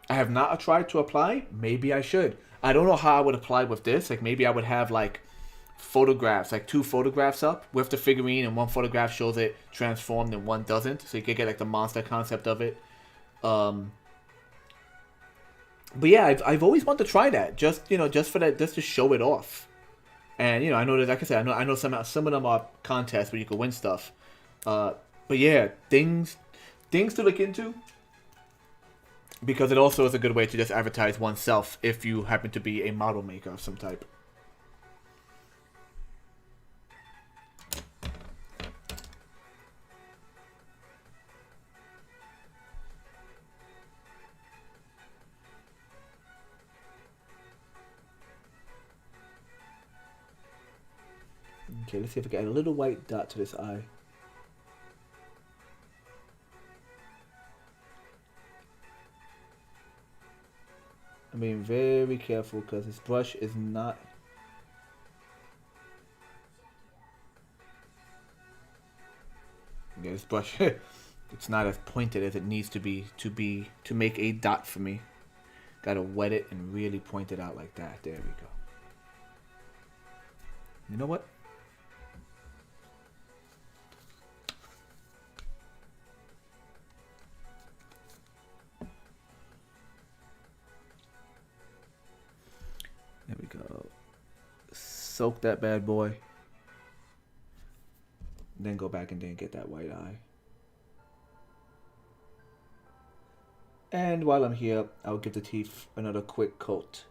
[SPEAKER 1] have not tried to apply. Maybe I should. I don't know how I would apply with this. Like maybe I would have like photographs, like 2 photographs up with the figurine, and one photograph shows it transformed and one doesn't, so you could get like the monster concept of it. But yeah, I've always wanted to try that, just for that, just to show it off. And I know that, like I said, I know some of them are contests where you can win stuff. But yeah, things to look into, because it also is a good way to just advertise oneself if you happen to be a model maker of some type. Okay, let's see if I can add a little white dot to this eye. I'm being very careful because this brush is not... Yeah, this brush, it's not as pointed as it needs to be to make a dot for me. Gotta wet it and really point it out like that. There we go. You know what? There we go. Soak that bad boy. Then go back and then get that white eye. And while I'm here, I'll give the teeth another quick coat.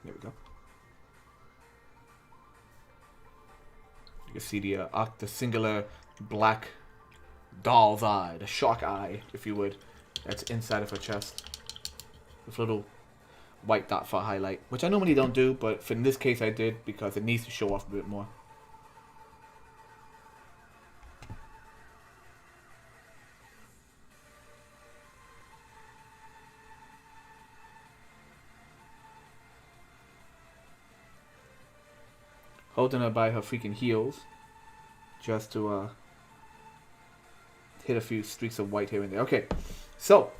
[SPEAKER 1] There we go. You can see the singular black doll's eye, the shark eye, if you would, that's inside of her chest. With a little white dot for a highlight, which I normally don't do, but for in this case I did because it needs to show off a bit more. Holding her by her freaking heels, just to hit a few streaks of white here and there. Okay, so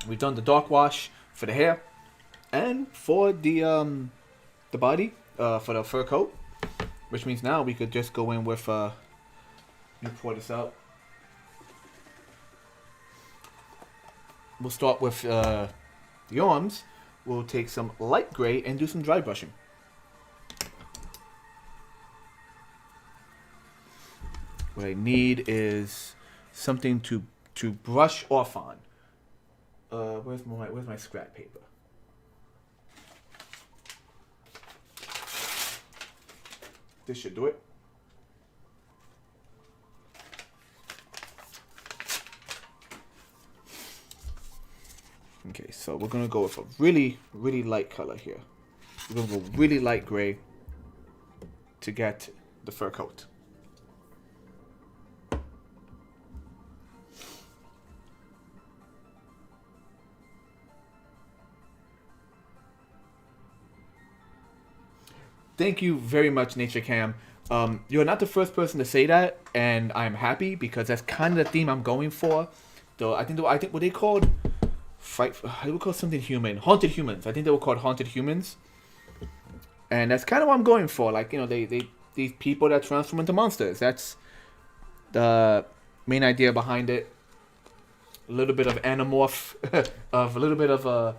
[SPEAKER 1] we've done the dark wash for the hair and for the body, for the fur coat, which means now we could just go in with let me pour this out. We'll start with the arms. We'll take some light gray and do some dry brushing. What I need is something to brush off on. Where's my scrap paper? This should do it. Okay, so we're gonna go with a really, really light color here. We're gonna go really light gray to get the fur coat. Thank you very much, Nature Cam. You're not the first person to say that, and I'm happy because that's kind of the theme I'm going for. Though I think what they called they were called something human, haunted humans. I think they were called haunted humans, and that's kind of what I'm going for. Like, you know, these people that transform into monsters. That's the main idea behind it. A little bit of Animorph, of a little bit of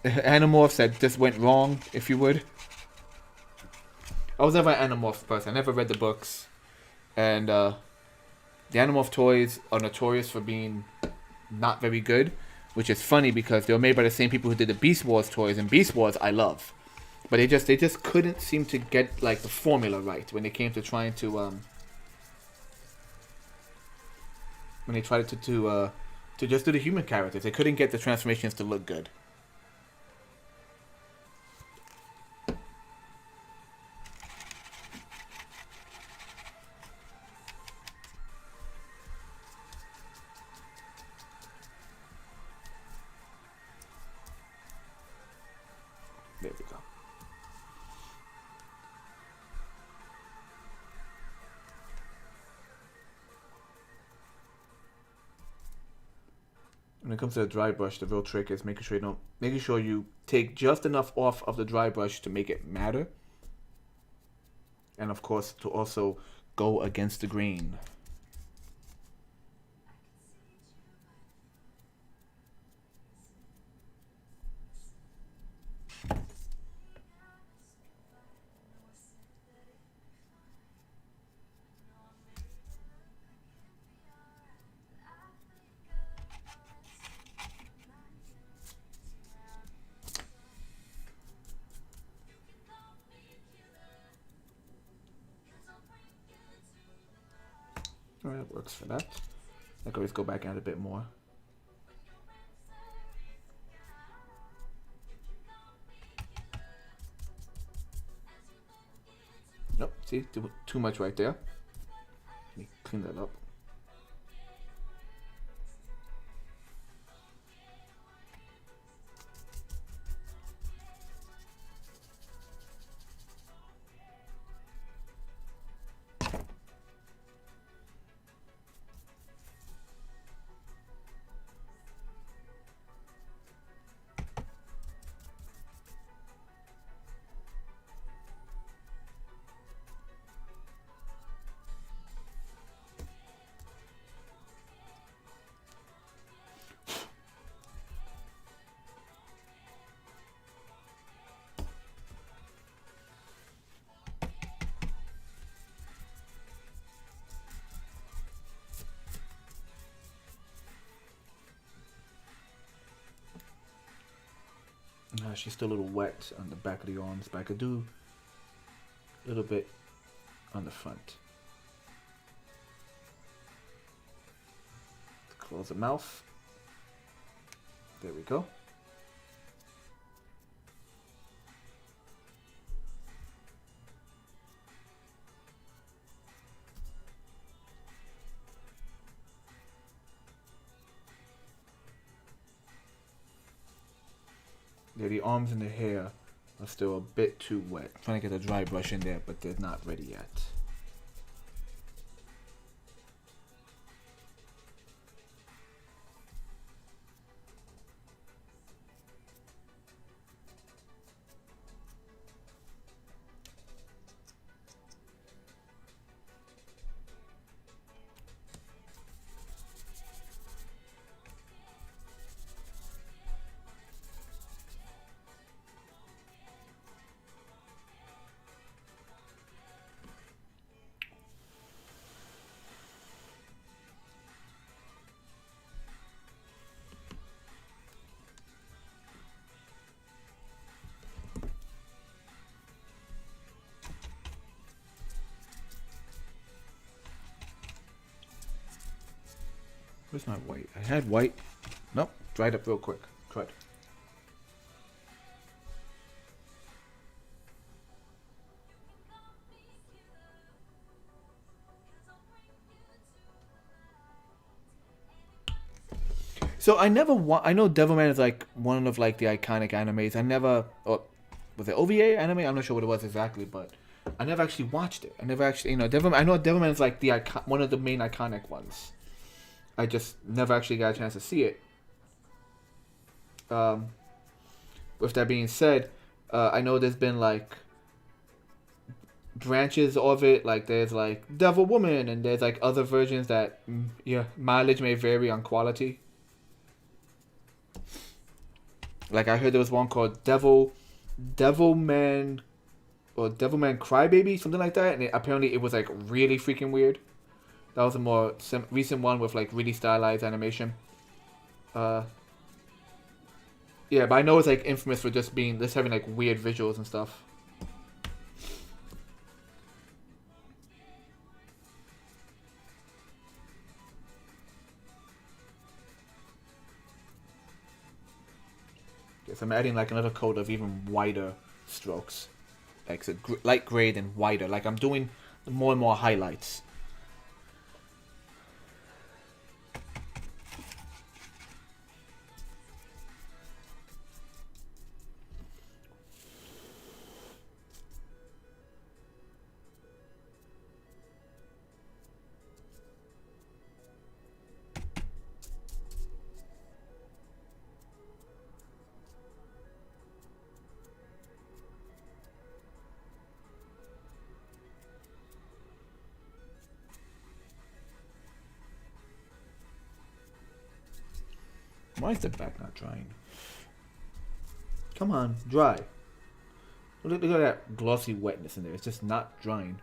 [SPEAKER 1] Animorphs that just went wrong, if you would. I was never an Animorph person. I never read the books. And the Animorph toys are notorious for being not very good, which is funny because they were made by the same people who did the Beast Wars toys, and Beast Wars I love. But they just couldn't seem to get like the formula right when they came to trying to when they tried to just do the human characters. They couldn't get the transformations to look good. There we go. When it comes to the dry brush, the real trick is making sure you take just enough off of the dry brush to make it matter, and of course to also go against the grain. Alright, that works for that. I can always go back at it a bit more. Nope, see, too much right there. Let me clean that up. She's still a little wet on the back of the arms, but I could do a little bit on the front. Close the mouth. There we go. Yeah, the arms and the hair are still a bit too wet. I'm trying to get a dry brush in there, but they're not ready yet. Where's my white? I had white. Nope. Dried up real quick. Crud. So I never I know Devilman is like one of like the iconic animes. I never, or was it OVA anime? I'm not sure what it was exactly, but I never actually watched it. I never actually, Devilman. I know Devilman is like the one of the main iconic ones. I just never actually got a chance to see it. With that being said, I know there's been like branches of it. Like there's like Devil Woman, and there's like other versions that mileage may vary on quality. Like I heard there was one called Devilman or Devilman Crybaby, something like that, and apparently it was like really freaking weird. That was a more recent one with like really stylized animation. Yeah, but I know it's like infamous for just having like weird visuals and stuff. Yes, I'm adding like another coat of even wider strokes, like so light gray and wider. Like I'm doing more and more highlights. Why is the back not drying? Come on, dry. Look at that glossy wetness in there. It's just not drying.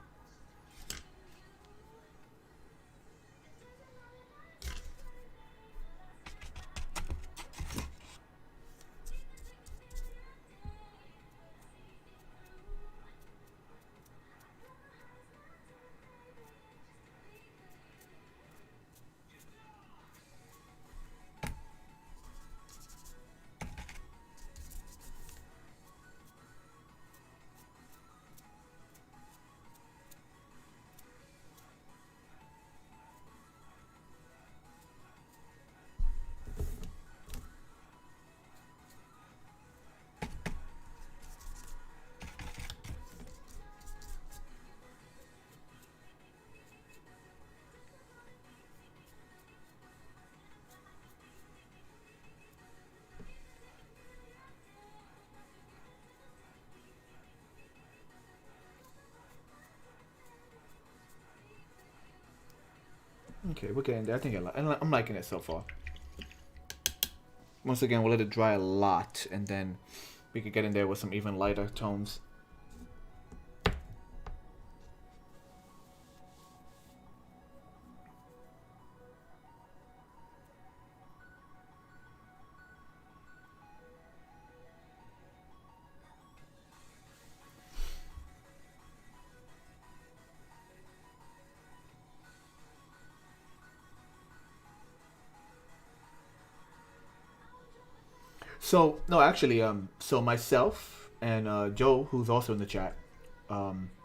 [SPEAKER 1] Okay, we're getting there. I think I'm liking it so far. Once again, we'll let it dry a lot, and then we could get in there with some even lighter tones. So no, actually, so myself and Joe, who's also in the chat,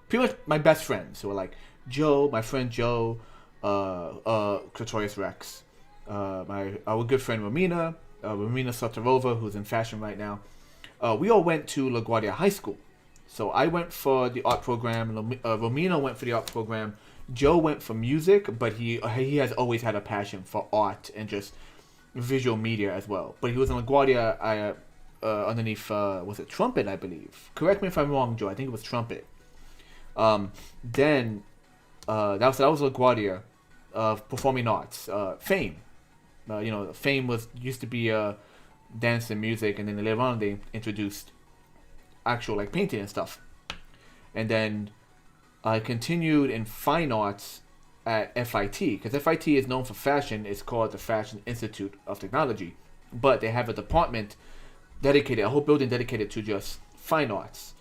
[SPEAKER 1] pretty much my best friends. So like Joe, my friend Joe, Clitorius Rex, our good friend Romina, Romina Sotarova, who's in fashion right now. We all went to LaGuardia High School. So I went for the art program. Romina went for the art program. Joe went for music, but he has always had a passion for art and just visual media as well. But he was in LaGuardia underneath, was it trumpet, I believe? Correct me if I'm wrong, Joe. I think it was trumpet. Then that was LaGuardia, performing arts, Fame. Fame used to be dance and music, and then later on they introduced actual like painting and stuff. And then I continued in fine arts at FIT, because FIT is known for fashion. It's called the Fashion Institute of Technology, but they have a department dedicated, a whole building dedicated to just fine arts,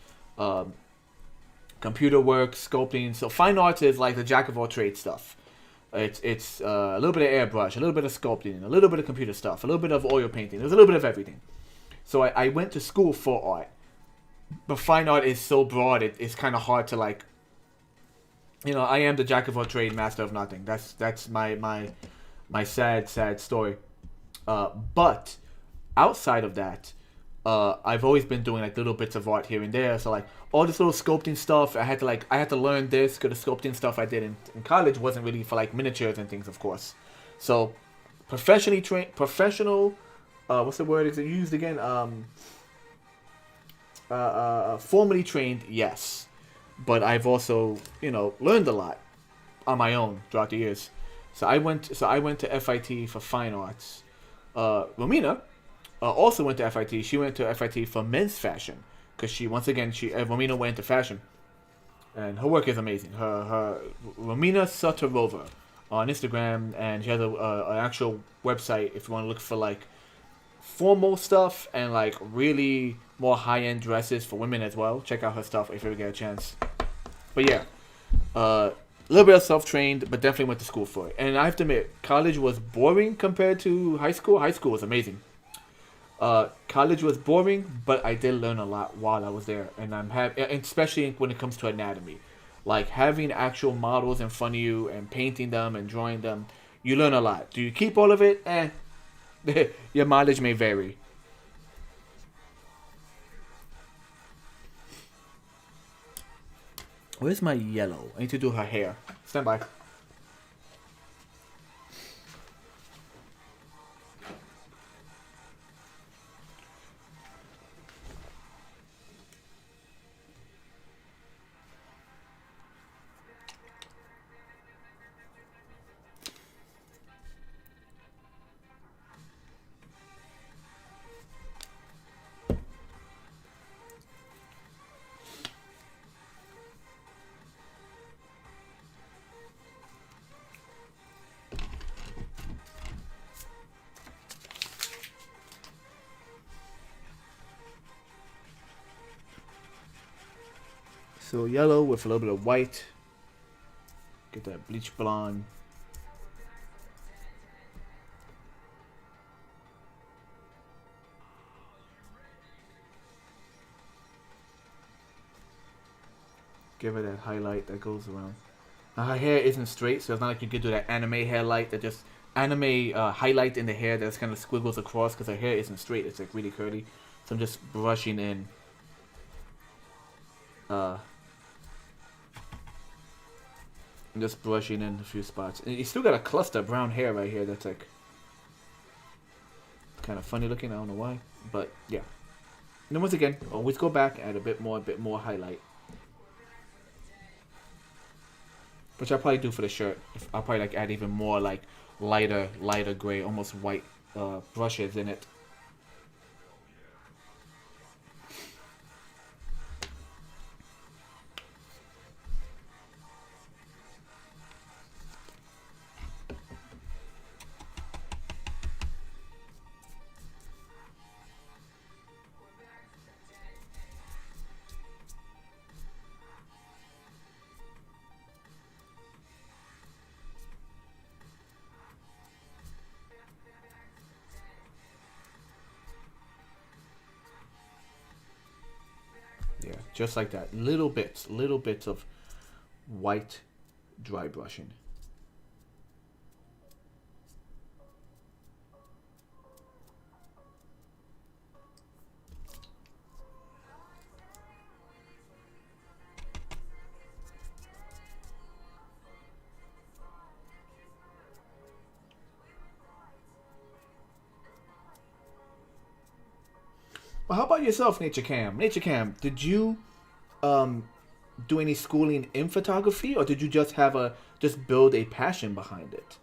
[SPEAKER 1] computer work, sculpting. So fine arts is like the jack of all trades stuff. It's a little bit of airbrush, a little bit of sculpting, a little bit of computer stuff, a little bit of oil painting. There's a little bit of everything. So I went to school for art, but fine art is so broad. It's kind of hard to like. I am the jack of all trade, master of nothing. That's my sad story. But outside of that, I've always been doing like little bits of art here and there. So like all this little sculpting stuff, I had to learn this because the sculpting stuff I did in college wasn't really for like miniatures and things, of course. So professional, what's the word is it used again? Formally trained, yes. But I've also, learned a lot on my own throughout the years. So I went to FIT for fine arts. Romina also went to FIT. She went to FIT for men's fashion because Romina went into fashion, and her work is amazing. Her Romina Sotarova on Instagram, and she has an actual website if you want to look for like formal stuff and like really more high-end dresses for women as well. Check out her stuff if you ever get a chance. But yeah, a little bit of self-trained, but definitely went to school for it. And I have to admit, college was boring compared to high school. High school was amazing. College was boring, but I did learn a lot while I was there, and especially when it comes to anatomy, like having actual models in front of you and painting them and drawing them. You learn a lot. Do you keep all of it? Your mileage may vary. Where's my yellow? I need to do her hair. Stand by. So yellow with a little bit of white. Get that bleach blonde. Give her that highlight that goes around. Now her hair isn't straight, so it's not like you could do that anime hair light that just anime highlight in the hair that kind of squiggles across because her hair isn't straight. It's like really curly. So I'm just brushing in. I'm just brushing in a few spots. And you still got a cluster of brown hair right here that's like kind of funny looking. I don't know why, but yeah. And then once again, always go back, add a bit more highlight. which I'll probably do for the shirt. I'll probably like add even more like lighter gray, almost white brushes in it. Yeah, just like that. Little bits of white dry brushing. Well, how about yourself, Nature Cam? Nature Cam, did you um do any schooling in photography, or did you just build a passion behind it?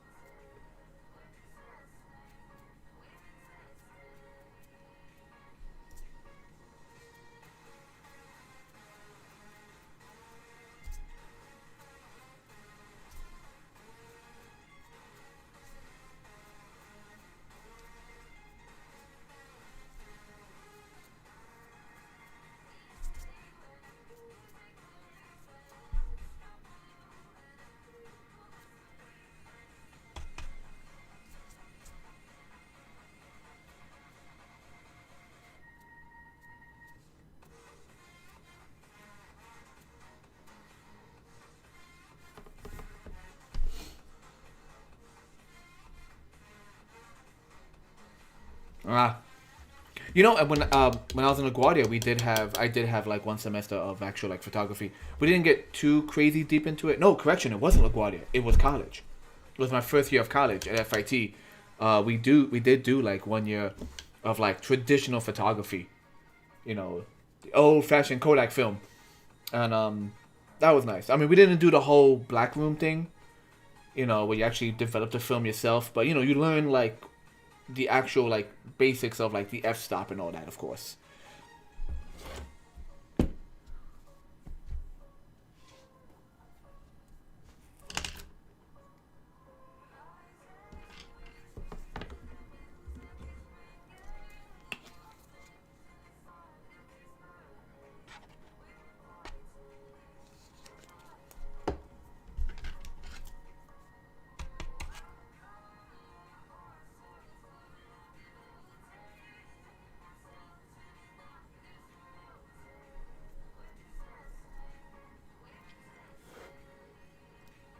[SPEAKER 1] Ah, when I was in LaGuardia, I did have like one semester of actual like photography. We didn't get too crazy deep into it. No, correction, it wasn't LaGuardia. It was college. It was my first year of college at FIT. We did do like 1 year of like traditional photography, the old fashioned Kodak film, and that was nice. I mean, we didn't do the whole black room thing, where you actually develop the film yourself, but you learn like the actual like basics of like the f-stop and all that, of course.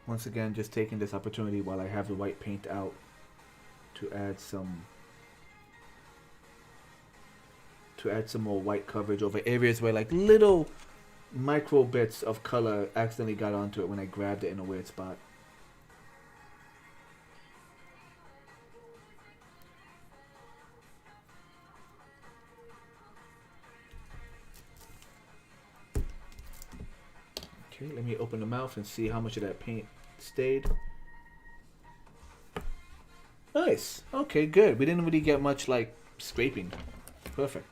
[SPEAKER 1] Once again, just taking this opportunity while I have the white paint out to add some more white coverage over areas where like little micro bits of color accidentally got onto it when I grabbed it in a weird spot. Okay, let me open the mouth and see how much of that paint stayed. Nice. Okay, good. We didn't really get much like scraping. Perfect.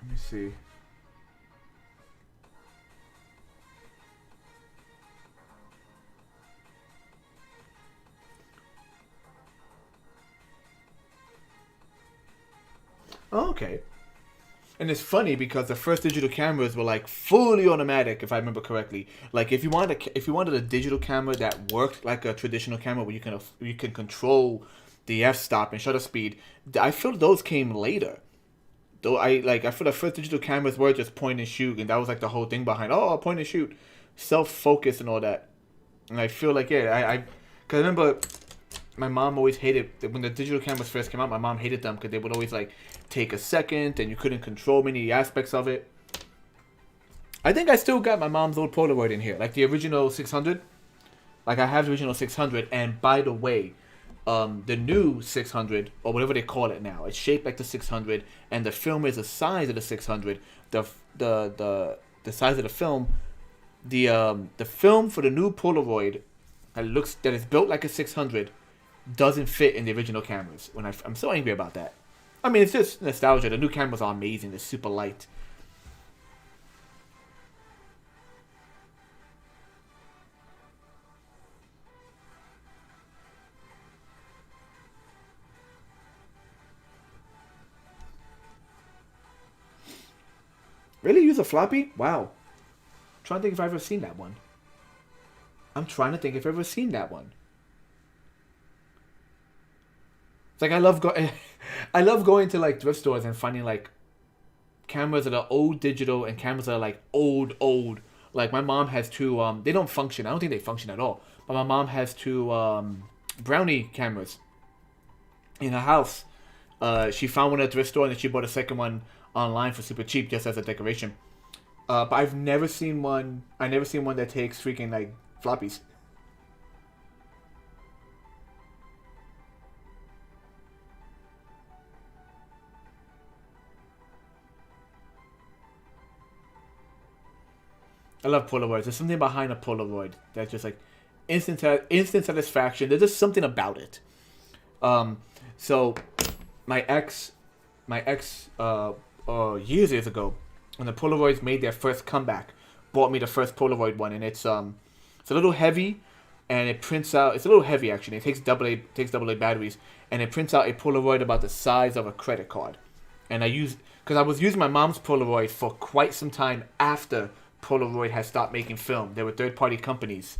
[SPEAKER 1] Let me see. Oh, okay. And it's funny because the first digital cameras were like fully automatic, if I remember correctly. Like if you wanted a digital camera that worked like a traditional camera where you can control the f-stop and shutter speed, I feel those came later. Though I feel the first digital cameras were just point and shoot, and that was like the whole thing behind point and shoot, self focus and all that. And I feel like I remember my mom always hated when the digital cameras first came out. My mom hated them because they would always like take a second, and you couldn't control many aspects of it. I think I still got my mom's old Polaroid in here, like the original 600. Like I have the original 600, and by the way, the new 600 or whatever they call it now, it's shaped like the 600, and the film is the size of the 600. The size of the film, the film for the new Polaroid that is built like a 600 doesn't fit in the original cameras. I'm so angry about that. I mean, it's just nostalgia. The new cameras are amazing. They're super light. Really use a floppy? Wow. I'm trying to think if I've ever seen that one. It's like I love I love going to like thrift stores and finding like cameras that are old digital and cameras that are like old. Like my mom has two they don't function. I don't think they function at all. But my mom has two Brownie cameras in her house. She found one at a thrift store and then she bought a second one online for super cheap just as a decoration. But I've never seen one. I never seen one that takes freaking like floppies. I love Polaroids. There's something behind a Polaroid that's just like instant satisfaction. There's just something about it. So my ex, years ago, when the Polaroids made their first comeback, bought me the first Polaroid one, and it's a little heavy, and it prints out. It's a little heavy actually. It takes AA batteries, and it prints out a Polaroid about the size of a credit card. And because I was using my mom's Polaroid for quite some time after Polaroid had stopped making film. There were third-party companies.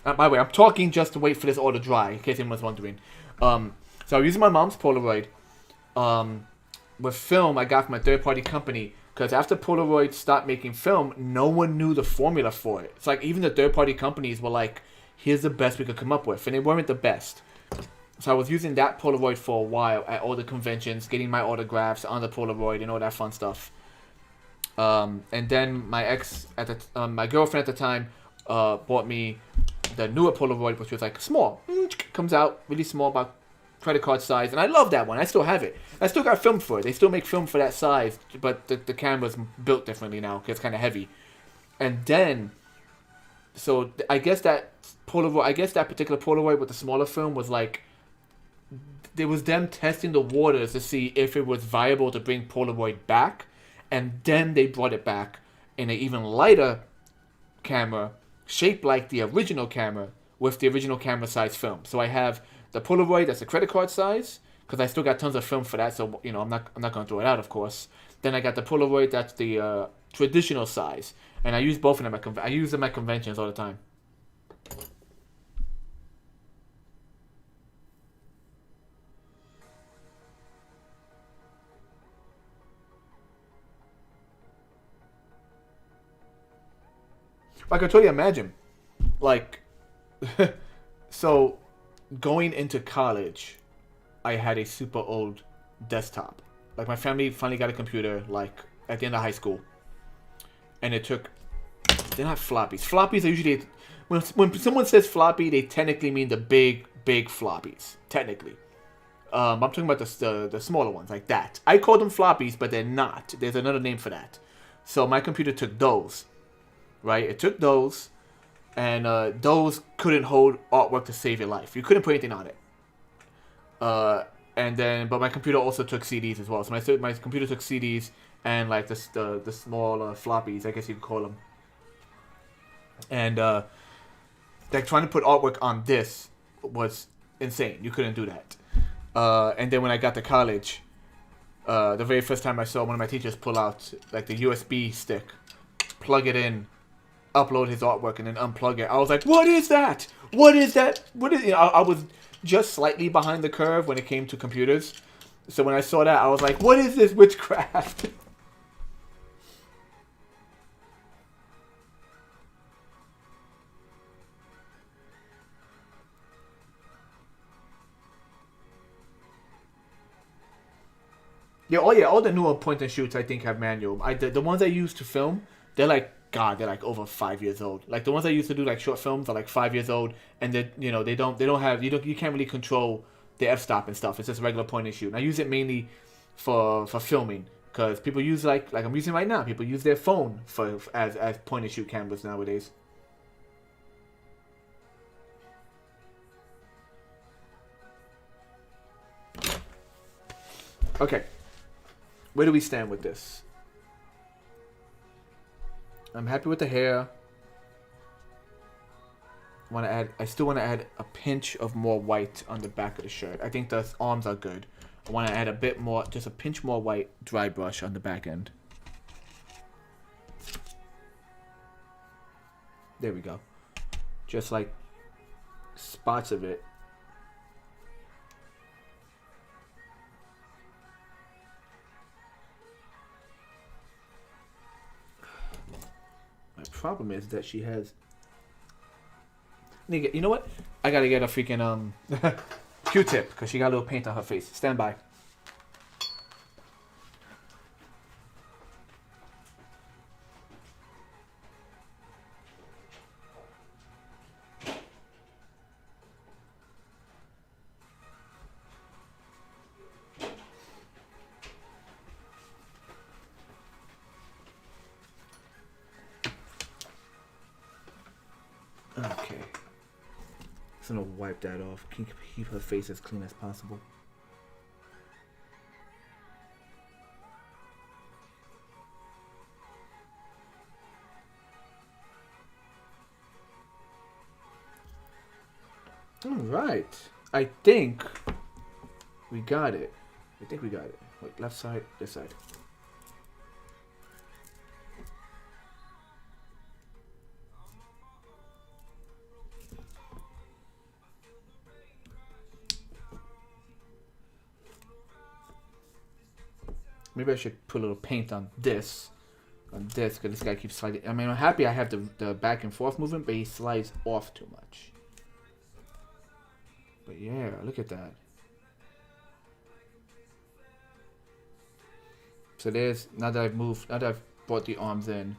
[SPEAKER 1] By the way, I'm talking just to wait for this all to dry, in case anyone's wondering. So I was using my mom's Polaroid. With film, I got from a third-party company. Because after Polaroid stopped making film, no one knew the formula for it. It's like even the third-party companies were like, here's the best we could come up with. And they weren't the best. So I was using that Polaroid for a while at all the conventions, getting my autographs on the Polaroid and all that fun stuff. And then my my girlfriend at the time, bought me the newer Polaroid, which was like small. Comes out really small, about credit card size, and I love that one. I still have it. I still got film for it. They still make film for that size, but the camera's built differently now because it's kind of heavy. And then, so I guess that particular Polaroid with the smaller film was like, there was them testing the waters to see if it was viable to bring Polaroid back, and then they brought it back in an even lighter camera, shaped like the original camera, with the original camera size film. So I have the Polaroid that's the credit card size, because I still got tons of film for that. So I'm not gonna throw it out, of course. Then I got the Polaroid that's the traditional size, and I use both of them. I use them at conventions all the time. I can totally imagine, like, so going into college, I had a super old desktop. Like my family finally got a computer like at the end of high school, and it took. They're not floppies. Floppies are usually when someone says floppy, they technically mean the big floppies. Technically, I'm talking about the smaller ones like that. I call them floppies, but they're not. There's another name for that. So my computer took those. Right, it took those, and those couldn't hold artwork to save your life. You couldn't put anything on it. But my computer also took CDs as well. So my computer took CDs and like the small floppies, I guess you could call them. And like trying to put artwork on this was insane. You couldn't do that. And then when I got to college, the very first time I saw one of my teachers pull out like the USB stick, plug it in, upload his artwork, and then unplug it, I was like, what is that? What is that? What is it? I was just slightly behind the curve when it came to computers. So when I saw that, I was like, what is this witchcraft? Yeah, all the newer point and shoots I think have manual. The ones I use to film, they're like they're like over 5 years old. Like the ones I used to do like short films are like 5 years old, and they don't have you can't really control the f stop and stuff. It's just regular point and shoot. And I use it mainly for filming because people use like I'm using right now. People use their phone for as point and shoot cameras nowadays. Okay, where do we stand with this? I'm happy with the hair. I still want to add a pinch of more white on the back of the shirt. I think the arms are good. I want to add a bit more, just a pinch more white dry brush on the back end. There we go. Just like spots of it. My problem is that she has... Nigga, you know what? I gotta get a freaking Q-tip because she got a little paint on her face. Stand by. Okay. Just gonna wipe that off. Keep her face as clean as possible. Alright. I think we got it. Wait, left side, this side. Maybe I should put a little paint on this. Because this guy keeps sliding. I mean, I'm happy I have the back and forth movement, but he slides off too much. But yeah, look at that. So there's, now that I've brought the arms in,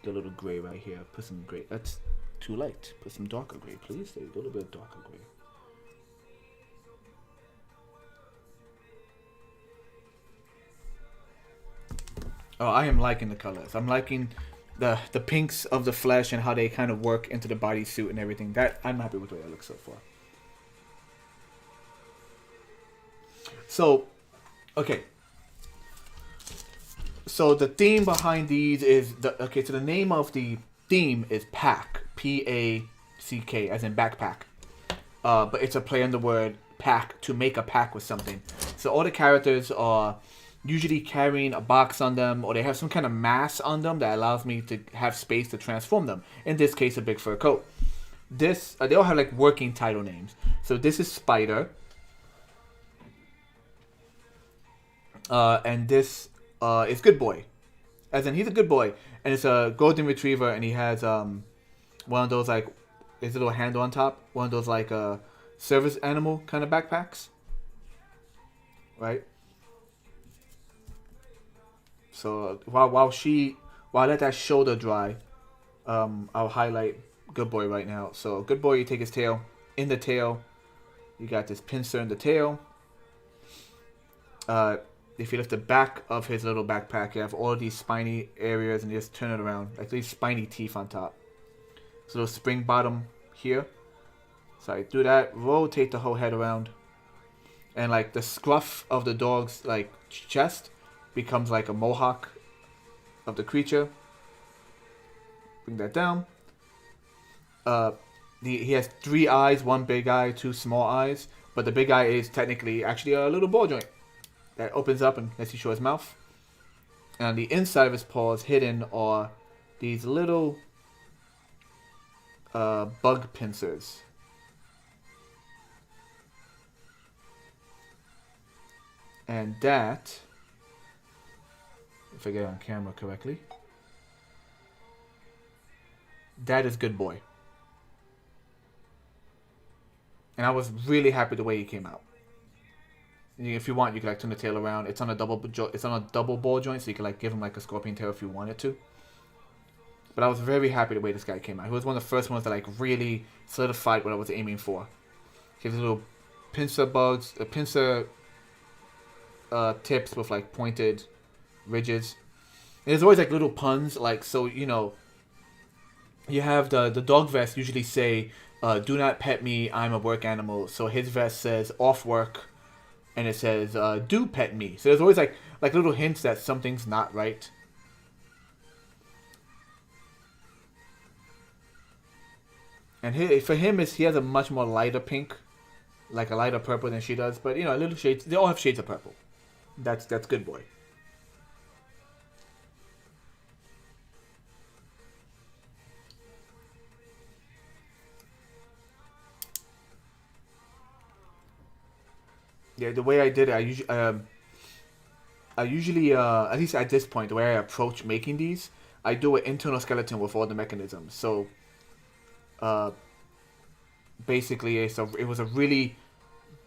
[SPEAKER 1] the little gray right here. Put some gray. That's too light. Put some darker gray, please. There you go, a little bit of darker gray. Oh, I am liking the colors. I'm liking the pinks of the flesh and how they kind of work into the bodysuit and everything. That I'm happy with the way it looks so far. So, okay. So the theme behind these is so the name of the theme is pack, P-A-C-K, as in backpack. But it's a play on the word pack, to make a pack with something. So all the characters are usually carrying a box on them, or they have some kind of mass on them that allows me to have space to transform them. In this case, a big fur coat. This they all have like working title names. So this is Spider, and this is Good Boy, as in he's a good boy, and it's a golden retriever, and he has one of those like his little handle on top, one of those like service animal kind of backpacks, right? So while I let that shoulder dry, I'll highlight Good Boy right now. So Good Boy, you take his tail. In the tail, you got this pincer in the tail. If you lift the back of his little backpack, you have all these spiny areas, and you just turn it around, like these spiny teeth on top. So little spring bottom here. So I do that, rotate the whole head around, and like the scruff of the dog's like chest becomes like a mohawk of the creature. Bring that down. He has 3 eyes, 1 big eye, 2 small eyes, but the big eye is technically actually a little ball joint that opens up and lets you show his mouth. And on the inside of his paws, hidden, are these little bug pincers. And that, if I get it on camera correctly, that is Good Boy. And I was really happy the way he came out. If you want, you can like turn the tail around. It's on a double ball joint, so you can like give him like a scorpion tail if you wanted to. But I was very happy the way this guy came out. He was one of the first ones that like really solidified what I was aiming for. He has little pincer bugs, pincer tips with like pointed ridges. And there's always like little puns, like, so you know. You have the dog vest usually say, "Do not pet me. I'm a work animal." So his vest says "off work," and it says "do pet me." So there's always like little hints that something's not right. And for him, he has a much more lighter pink, like a lighter purple than she does. But you know, little shades. They all have shades of purple. That's good boy. Yeah, the way I did it, I usually at least at this point, the way I approach making these, I do an internal skeleton with all the mechanisms. So, uh, basically, it was a really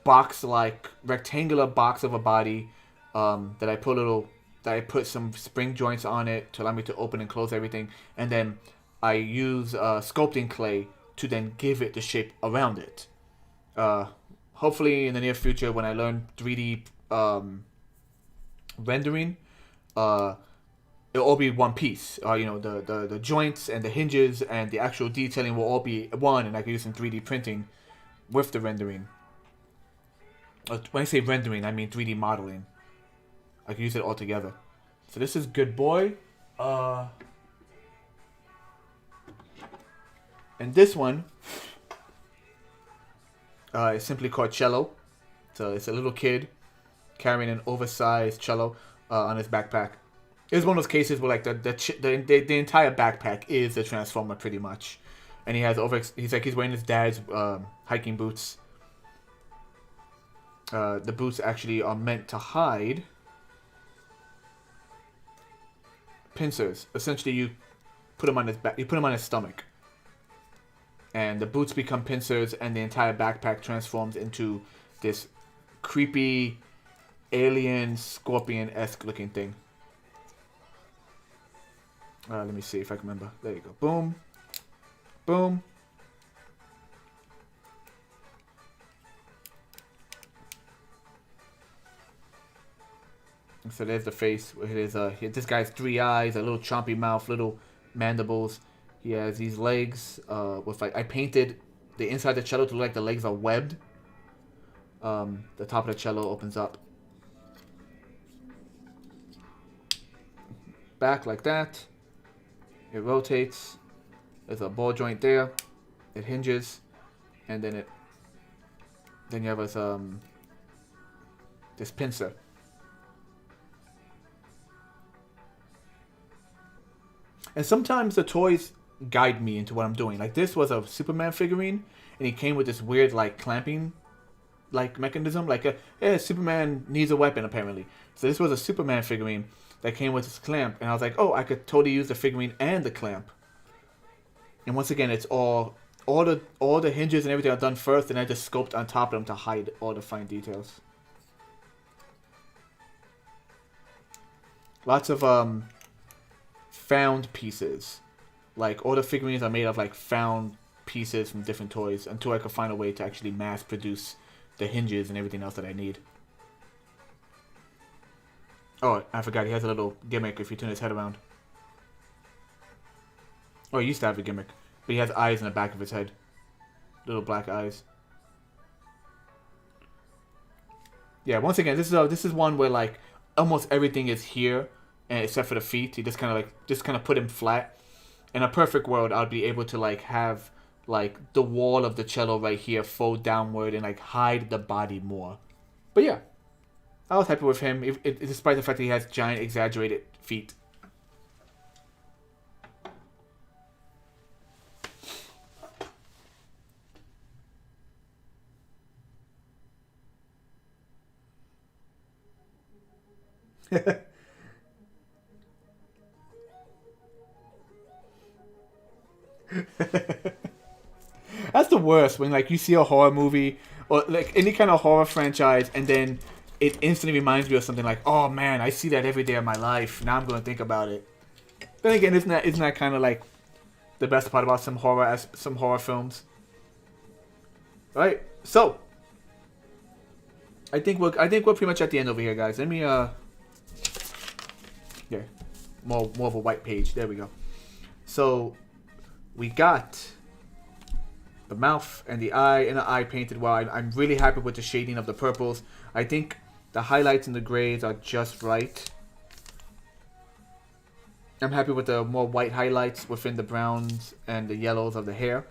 [SPEAKER 1] box-like rectangular box of a body that I put some spring joints on it to allow me to open and close everything, and then I use sculpting clay to then give it the shape around it. Hopefully, in the near future, when I learn 3D rendering, it'll all be one piece. You know, the joints and the hinges and the actual detailing will all be one, and I can use some 3D printing with the rendering. When I say rendering, I mean 3D modeling. I can use it all together. So this is good boy. And this one is simply called Cello. So it's a little kid carrying an oversized cello on his backpack. It's one of those cases where like the entire backpack is the Transformer pretty much, and he's wearing his dad's hiking boots. The boots actually are meant to hide pincers. Essentially, you put him on his back. You put him on his stomach, and the boots become pincers, and the entire backpack transforms into this creepy alien scorpion-esque looking thing. Let me see if I can remember. There you go. Boom. Boom. So there's the face. This guy's 3 eyes, a little chompy mouth, little mandibles. He has these legs with like, I painted the inside of the cello to look like the legs are webbed. The top of the cello opens up. Back like that. It rotates. There's a ball joint there. It hinges, and then you have this pincer. And sometimes the toys guide me into what I'm doing. Like this was a Superman figurine, and he came with this weird like clamping like mechanism. Like Superman needs a weapon apparently. So this was a Superman figurine that came with this clamp, and I was like, oh, I could totally use the figurine and the clamp. And once again, it's all the hinges and everything are done first, and I just sculpt on top of them to hide all the fine details. Lots of found pieces. Like all the figurines are made of like found pieces from different toys until I could find a way to actually mass produce the hinges and everything else that I need. Oh, I forgot, he has a little gimmick if you turn his head around. Oh, he used to have a gimmick. But he has eyes in the back of his head. Little black eyes. Yeah, once again, this is one where like almost everything is here, and except for the feet. He just kind of put him flat. In a perfect world, I'd be able to like have like the wall of the cello right here fold downward and like hide the body more. But yeah, I was happy with him, despite the fact that he has giant exaggerated feet. That's the worst, when like you see a horror movie or like any kind of horror franchise, and then it instantly reminds me of something like, oh man, I see that every day of my life. Now I'm gonna think about it. Then again, isn't that kind of like the best part about some horror films, right? So I think we're pretty much at the end over here, guys. Let me yeah, more of a white page. There we go. So we got the mouth and the eye painted well. I'm really happy with the shading of the purples. I think the highlights and the grays are just right. I'm happy with the more white highlights within the browns and the yellows of the hair.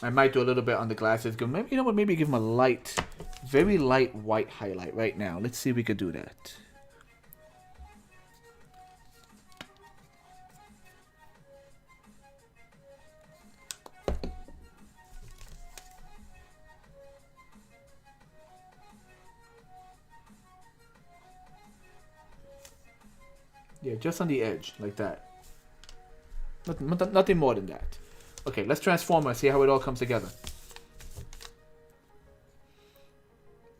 [SPEAKER 1] I might do a little bit on the glasses. Maybe, you know what? Maybe give them a light, very light white highlight right now. Let's see if we could do that. Yeah, just on the edge, like that. Nothing more than that. Okay, let's transform her, see how it all comes together.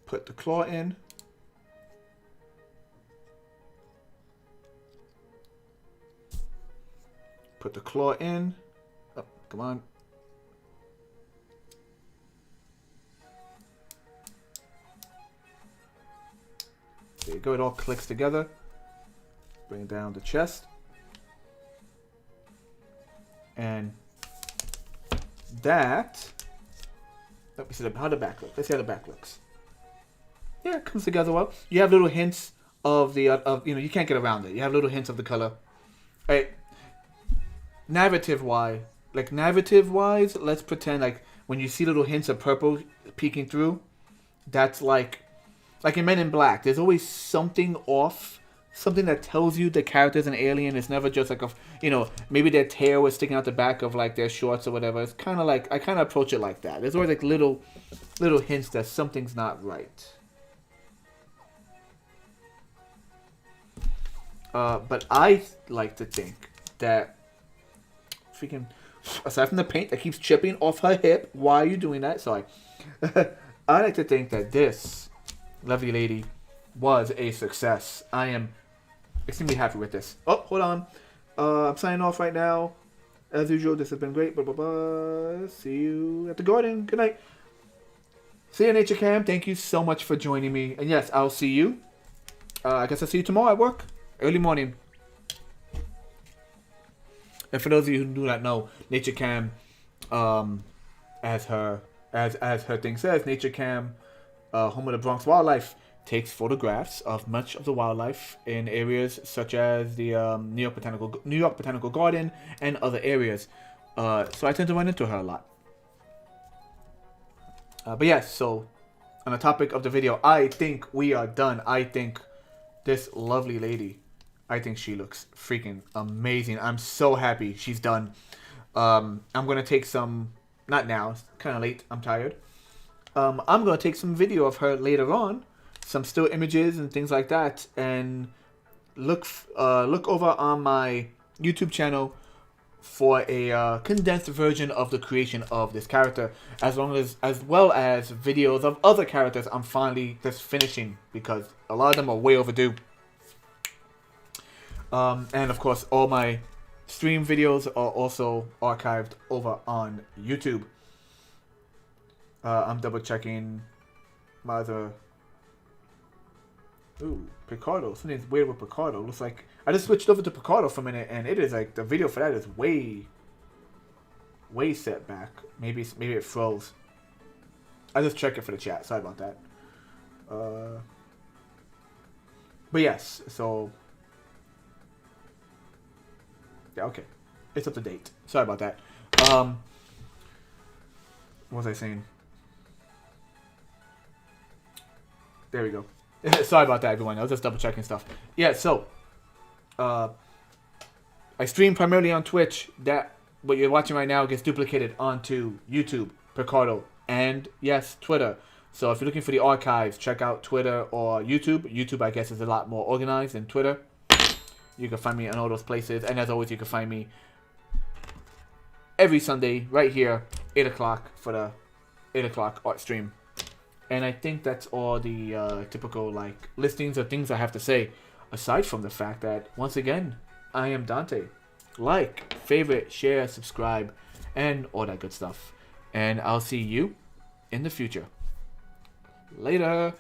[SPEAKER 1] Put the claw in. Put the claw in. Oh, come on. There you go, it all clicks together. Bring down the chest. And that, let me see how the back looks. Let's see how the back looks. Yeah, it comes together well. You have little hints of the you know, you can't get around it. You have little hints of the color. Right. Narrative wise, let's pretend like when you see little hints of purple peeking through, that's like in Men in Black. There's always something off. Something that tells you the character's an alien. It's never just like you know, maybe their tail was sticking out the back of like their shorts or whatever. It's kind of like, I kind of approach it like that. There's always like little hints that something's not right. But I like to think that freaking, aside from the paint that keeps chipping off her hip, why are you doing that? Sorry. I like to think that this lovely lady was a success. I am extremely happy with this. Oh, hold on. I'm signing off right now. As usual, this has been great. Blah, blah, blah. See you at the garden. Good night. See you, Nature Cam. Thank you so much for joining me. And yes, I'll see you. I guess I'll see you tomorrow at work. Early morning. And for those of you who do not know, Nature Cam, as her thing says, Nature Cam, home of the Bronx Wildlife, takes photographs of much of the wildlife in areas such as the New York Botanical Garden and other areas. So I tend to run into her a lot. But yes, so on the topic of the video, I think we are done. I think this lovely lady, I think she looks freaking amazing. I'm so happy she's done. I'm going to take some, not now, it's kind of late, I'm tired. I'm going to take some video of her later on, some still images and things like that, and look over on my YouTube channel for a condensed version of the creation of this character, as well as videos of other characters I'm finally just finishing, because a lot of them are way overdue. And of course, all my stream videos are also archived over on YouTube. I'm double checking my other. Ooh, Picardo. Something's weird with Picardo. Looks like I just switched over to Picardo for a minute, and it is like the video for that is way set back. Maybe it froze. I just checked it for the chat. Sorry about that. But yes, so yeah, okay, it's up to date. Sorry about that. What was I saying? There we go. Sorry about that, everyone. I was just double checking stuff. Yeah, so I stream primarily on Twitch. That what you're watching right now gets duplicated onto YouTube, Picardo, and yes, Twitter. So if you're looking for the archives, check out Twitter or YouTube. YouTube, I guess, is a lot more organized than Twitter. You can find me on all those places, and as always, you can find me every Sunday right here, 8 o'clock for the 8 o'clock art stream. And I think that's all the typical like listings or things I have to say. Aside from the fact that once again, I am Dante. Like, favorite, share, subscribe, and all that good stuff. And I'll see you in the future. Later.